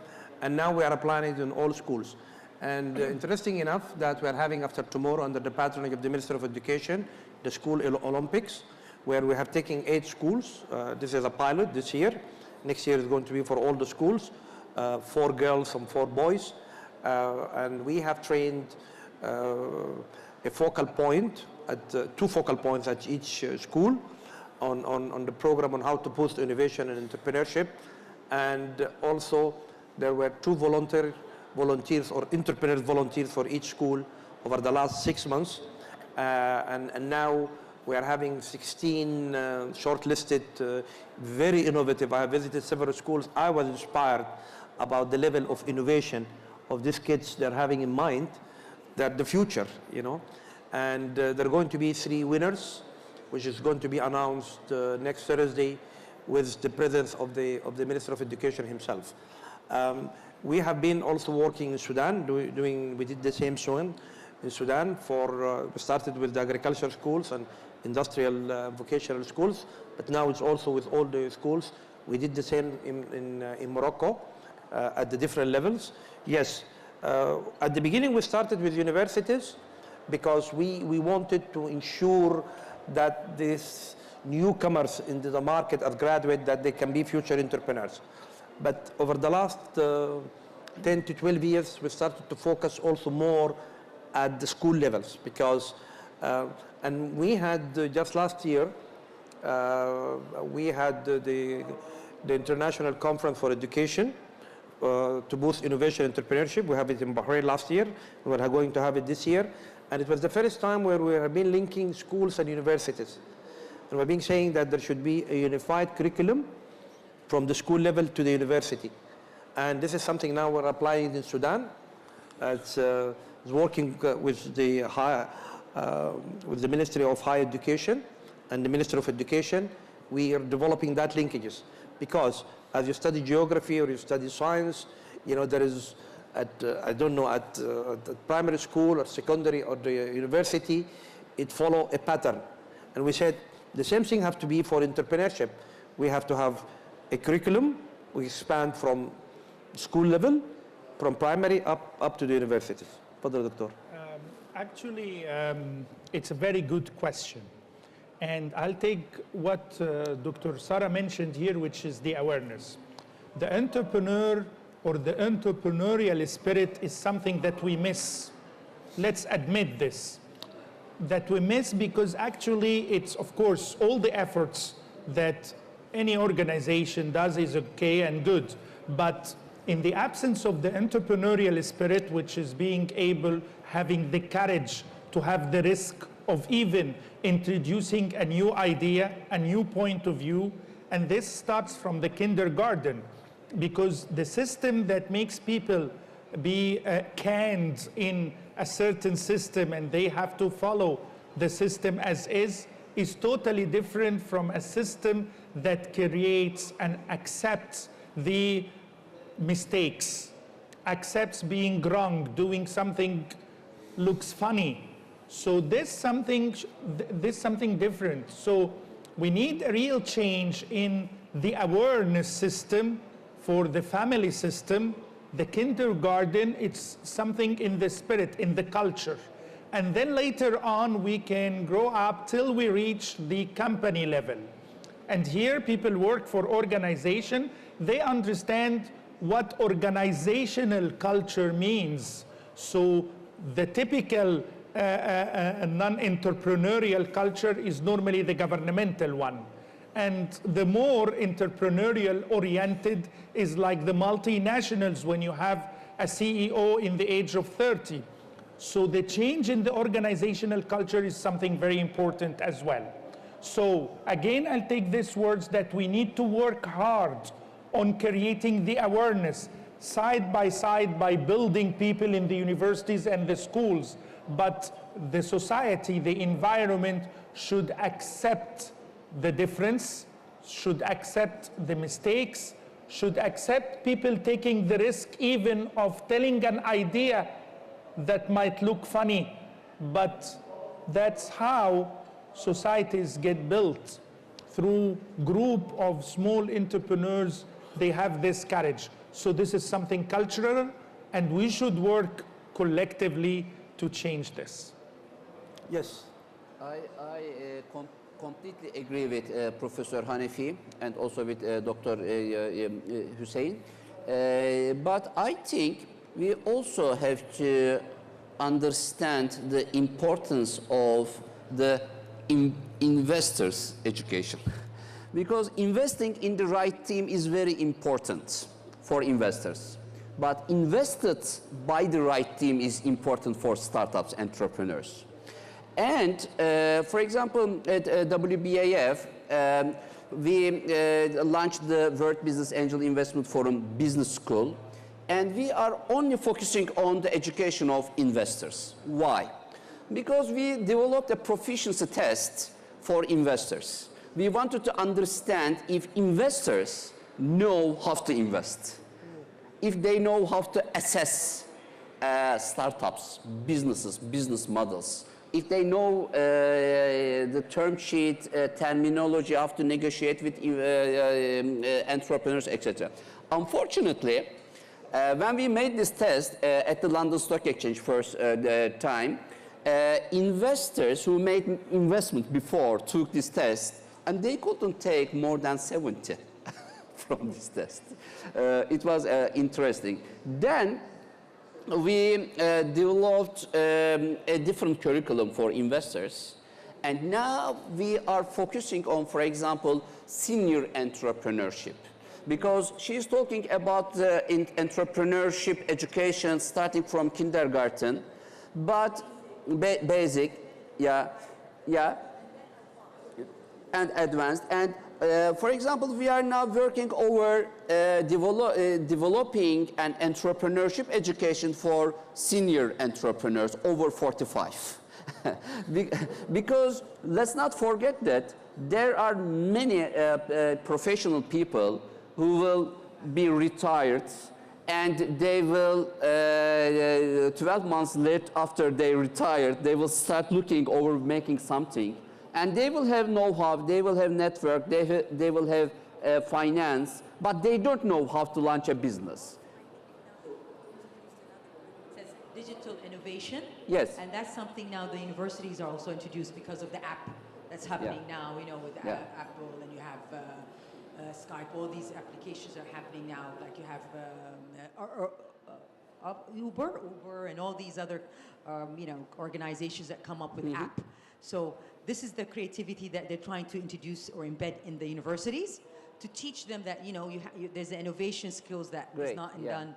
And now we are applying it in all schools. And interesting enough that we are having after tomorrow, under the patronage of the Minister of Education, the School Olympics, where we have taken 8 schools. This is a pilot this year. Next year is going to be for all the schools, 4 girls and 4 boys. And we have trained a focal point, at 2 focal points at each school on the program on how to boost innovation and entrepreneurship. And also there were 2 volunteers or entrepreneurs volunteers for each school over the last 6 months. And now we are having 16 shortlisted, very innovative. I have visited several schools. I was inspired about the level of innovation of these kids. They're having in mind that the future, you know. And there are going to be 3 winners, which is going to be announced next Thursday with the presence of the Minister of Education himself. We have been also working in Sudan, we did the same in Sudan we started with the agricultural schools and industrial vocational schools, but now it's also with all the schools. We did the same in Morocco at the different levels. Yes, at the beginning we started with universities because we wanted to ensure that these newcomers into the market as graduates, that they can be future entrepreneurs. But over the last 10 to 12 years, we started to focus also more at the school levels because, and we had just last year, we had the International Conference for Education to boost innovation and entrepreneurship. We have it in Bahrain last year. We're going to have it this year. And it was the first time where we have been linking schools and universities. And we've been saying that there should be a unified curriculum from the school level to the university. And this is something now we're applying in Sudan. It's working with the with the Ministry of Higher Education and the Ministry of Education. We are developing that linkages because as you study geography or you study science, you know, there is I don't know, at primary school or secondary or the university, it follow a pattern. And we said the same thing have to be for entrepreneurship. We have to have a curriculum. We expand from school level, from primary up to the universities. Fadal, Doctor. Actually, it's a very good question. And I'll take what Dr. Sarah mentioned here, which is the awareness. The entrepreneur or the entrepreneurial spirit is something that we miss. Let's admit this. That we miss because actually it's, of course, all the efforts that any organization does is okay and good. But in the absence of the entrepreneurial spirit, which is being able, having the courage to have the risk of even introducing a new idea, a new point of view, and this starts from the kindergarten, because the system that makes people be canned in a certain system and they have to follow the system as is totally different from a system that creates and accepts the mistakes, accepts being wrong, doing something looks funny. So this something different. So we need a real change in the awareness system for the family system. The kindergarten, it's something in the spirit, in the culture. And then later on, we can grow up till we reach the company level. And here people work for organization. They understand what organizational culture means. So the typical non-entrepreneurial culture is normally the governmental one. And the more entrepreneurial oriented is like the multinationals when you have a CEO in the age of 30. So the change in the organizational culture is something very important as well. So again, I'll take these words that we need to work hard on creating the awareness side by building people in the universities and the schools. But the society, the environment should accept the difference, should accept the mistakes, should accept people taking the risk even of telling an idea that might look funny. But that's how societies get built, through group of small entrepreneurs. They have this courage. So this is something cultural, and we should work collectively to change this. Yes. I completely agree with Professor Hanefi and also with Dr. Hussein. But I think we also have to understand the importance of the investors' education. Because investing in the right team is very important for investors. But invested by the right team is important for startups, entrepreneurs. And for example, at WBAF, we launched the World Business Angel Investment Forum Business School. And we are only focusing on the education of investors. Why? Because we developed a proficiency test for investors. We wanted to understand if investors know how to invest, if they know how to assess startups, businesses, business models, if they know the term sheet terminology, how to negotiate with entrepreneurs, etc. Unfortunately, when we made this test at the London Stock Exchange first time, investors who made investment before took this test, and they couldn't take more than 70 from this test. It was interesting. Then we developed a different curriculum for investors, and now we are focusing on, for example, senior entrepreneurship. Because she's talking about entrepreneurship education starting from kindergarten, but basic, and advanced. And for example, we are now working over developing an entrepreneurship education for senior entrepreneurs over 45. Because let's not forget that there are many professional people who will be retired, and they will, 12 months later after they retire, they will start looking over making something. And they will have know-how, they will have network, they will have finance, but they don't know how to launch a business. It says digital innovation. Yes. And that's something now the universities are also introduced because of the app that's happening now, you know, with Apple, and you have Skype. All these applications are happening now, like you have Uber, and all these other, you know, organizations that come up with app. So this is the creativity that they're trying to introduce or embed in the universities to teach them that, you know, there's the innovation skills that is not done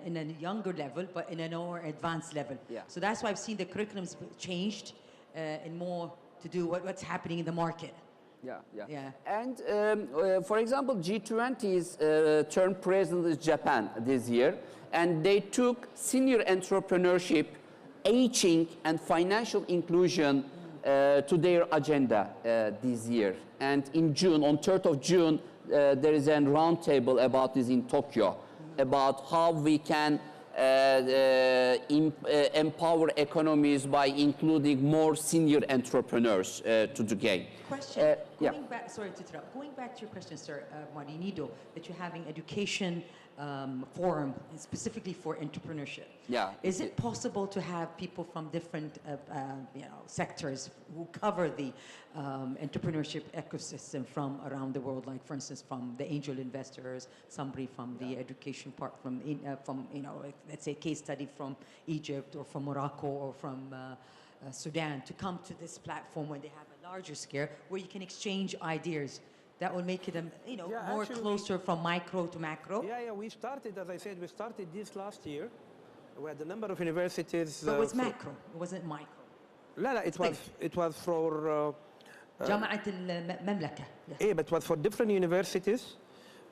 in a younger level, but in a more advanced level. So that's why I've seen the curriculums changed and more to do what's happening in the market. And for example, G20's term president is Japan this year, and they took senior entrepreneurship, aging, and financial inclusion to their agenda this year. And in June, on 3rd of June, there is a roundtable about this in Tokyo, about how we can empower economies by including more senior entrepreneurs to the game. Question, going back, sorry to interrupt, going back to your question, sir, Marinido, that you're having education forum specifically for entrepreneurship. Is it possible to have people from different you know, sectors who cover the entrepreneurship ecosystem from around the world, like for instance from the angel investors, somebody from the education part, from you know, let's say case study from Egypt or from Morocco or from Sudan, to come to this platform when they have a larger scale where you can exchange ideas? That will make it, you know, more closer from micro to macro. We started, as I said, we started this last year. We had a number of universities. But it was macro, it wasn't micro. It was for... جامعة المملكة. But it was for different universities,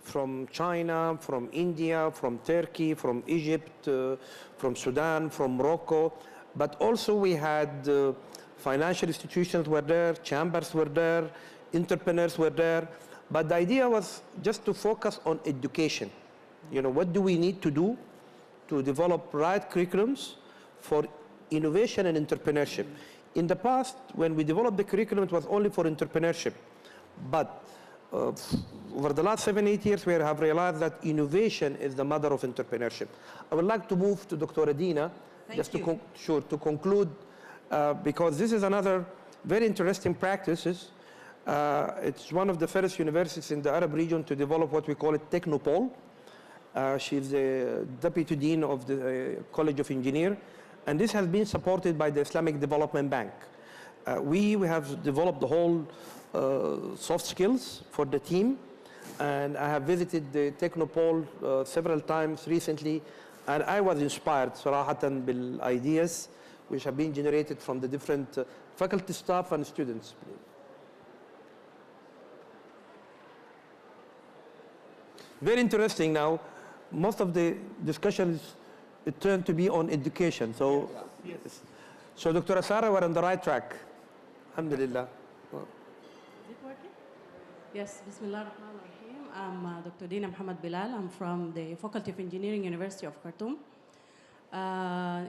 from China, from India, from Turkey, from Egypt, from Sudan, from Morocco. But also we had financial institutions were there, chambers were there, entrepreneurs were there, but the idea was just to focus on education. You know, what do we need to do to develop right curriculums for innovation and entrepreneurship? In the past, when we developed the curriculum, it was only for entrepreneurship. But over the last 7-8 years, we have realized that innovation is the mother of entrepreneurship. I would like to move to Dr. Adina, to conclude, because this is another very interesting practices. It's one of the first universities in the Arab region to develop what we call a technopole. She's the deputy dean of the College of Engineers, and this has been supported by the Islamic Development Bank. We have developed the whole soft skills for the team, and I have visited the technopole several times recently, and I was inspired صراحة بالideas which have been generated from the different faculty staff and students. Very interesting now. Most of the discussions it turned to be on education. So, so Dr. Asara, we're on the right track. Alhamdulillah. Is it working? Yes, Bismillah ar-Rahman ar-Rahim. I'm Dr. Dina Muhammad Bilal. I'm from the Faculty of Engineering, University of Khartoum.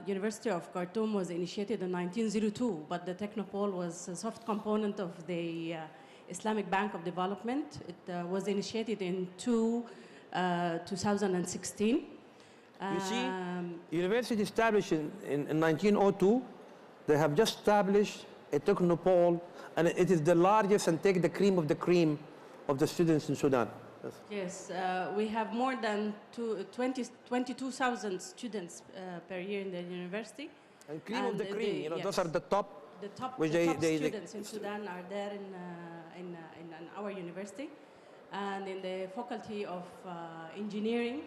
University of Khartoum was initiated in 1902, but the Technopole was a soft component of the Islamic Bank of Development. It was initiated in 2016. You see, university established in 1902, they have just established a technopole, and it is the largest and take the cream of the students in Sudan. Yes, we have more than 22,000 students per year in the university. And cream of the cream, you know, those are the top. The top students in Sudan are there in our university. And in the Faculty of Engineering,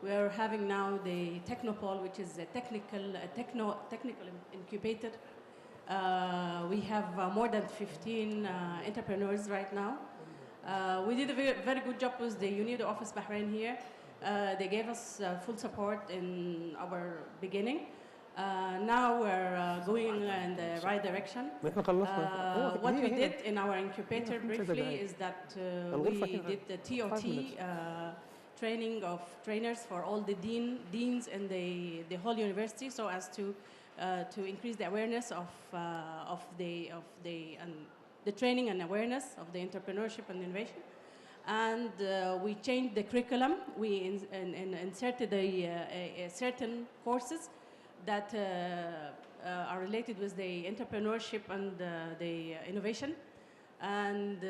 we are having now the Technopole, which is a technical incubator. We have more than 15 entrepreneurs right now. We did a very good job with the UNIDO office Bahrain here. They gave us full support in our beginning. Now we're going in the right direction. What we did in our incubator briefly is that we did the TOT training of trainers for all the deans in the whole university, so as to increase the awareness of the training and awareness of the entrepreneurship and innovation. And we changed the curriculum. We inserted certain courses that are related with the entrepreneurship and the innovation. And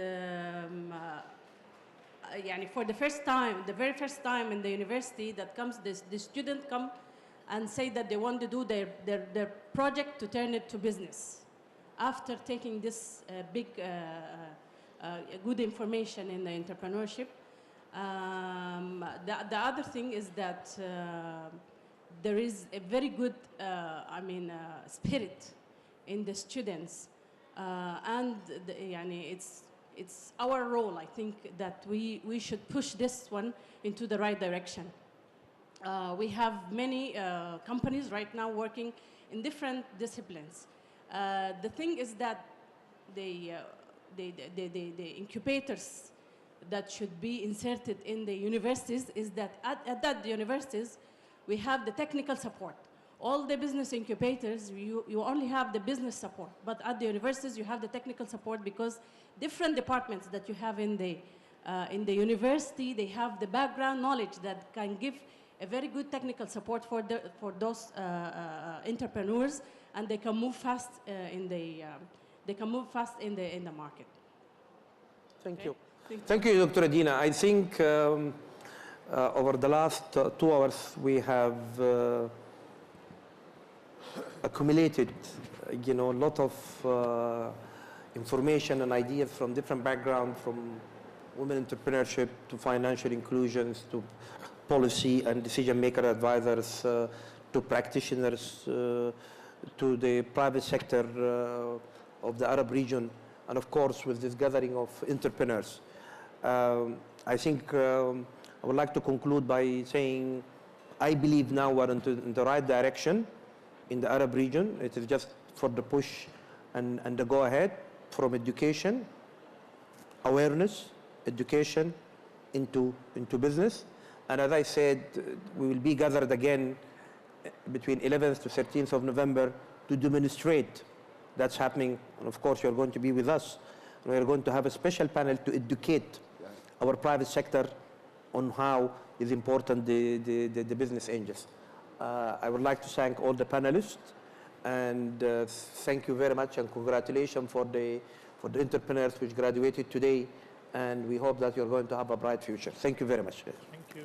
for the very first time in the university that comes, the student come and say that they want to do their project to turn it to business. After taking this big, good information in the entrepreneurship. The other thing is that there is a very good, spirit in the students. And it's our role, I think, that we should push this one into the right direction. We have many companies right now working in different disciplines. The thing is that the incubators that should be inserted in the universities is that at the universities, we have the technical support. All the business incubators, you only have the business support, but at the universities, you have the technical support because different departments that you have in the university, they have the background knowledge that can give a very good technical support for those entrepreneurs, and they can move fast in the market. Thank you. Thank you, Dr. Adina. I think over the last 2 hours, we have accumulated, a lot of information and ideas from different backgrounds, from women entrepreneurship to financial inclusions to policy and decision maker advisors to practitioners to the private sector of the Arab region, and of course with this gathering of entrepreneurs. I think I would like to conclude by saying I believe now we're in the right direction in the Arab region. It is just for the push and the go ahead from education, awareness, education into business. And as I said, we will be gathered again between 11th to 13th of November to demonstrate that's happening. And of course, you're going to be with us. And we're going to have a special panel to educate our private sector on how is important the business angels. I would like to thank all the panelists and thank you very much and congratulations for the entrepreneurs which graduated today, and we hope that you're going to have a bright future. Thank you very much. Thank you.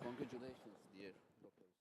Congratulations, dear.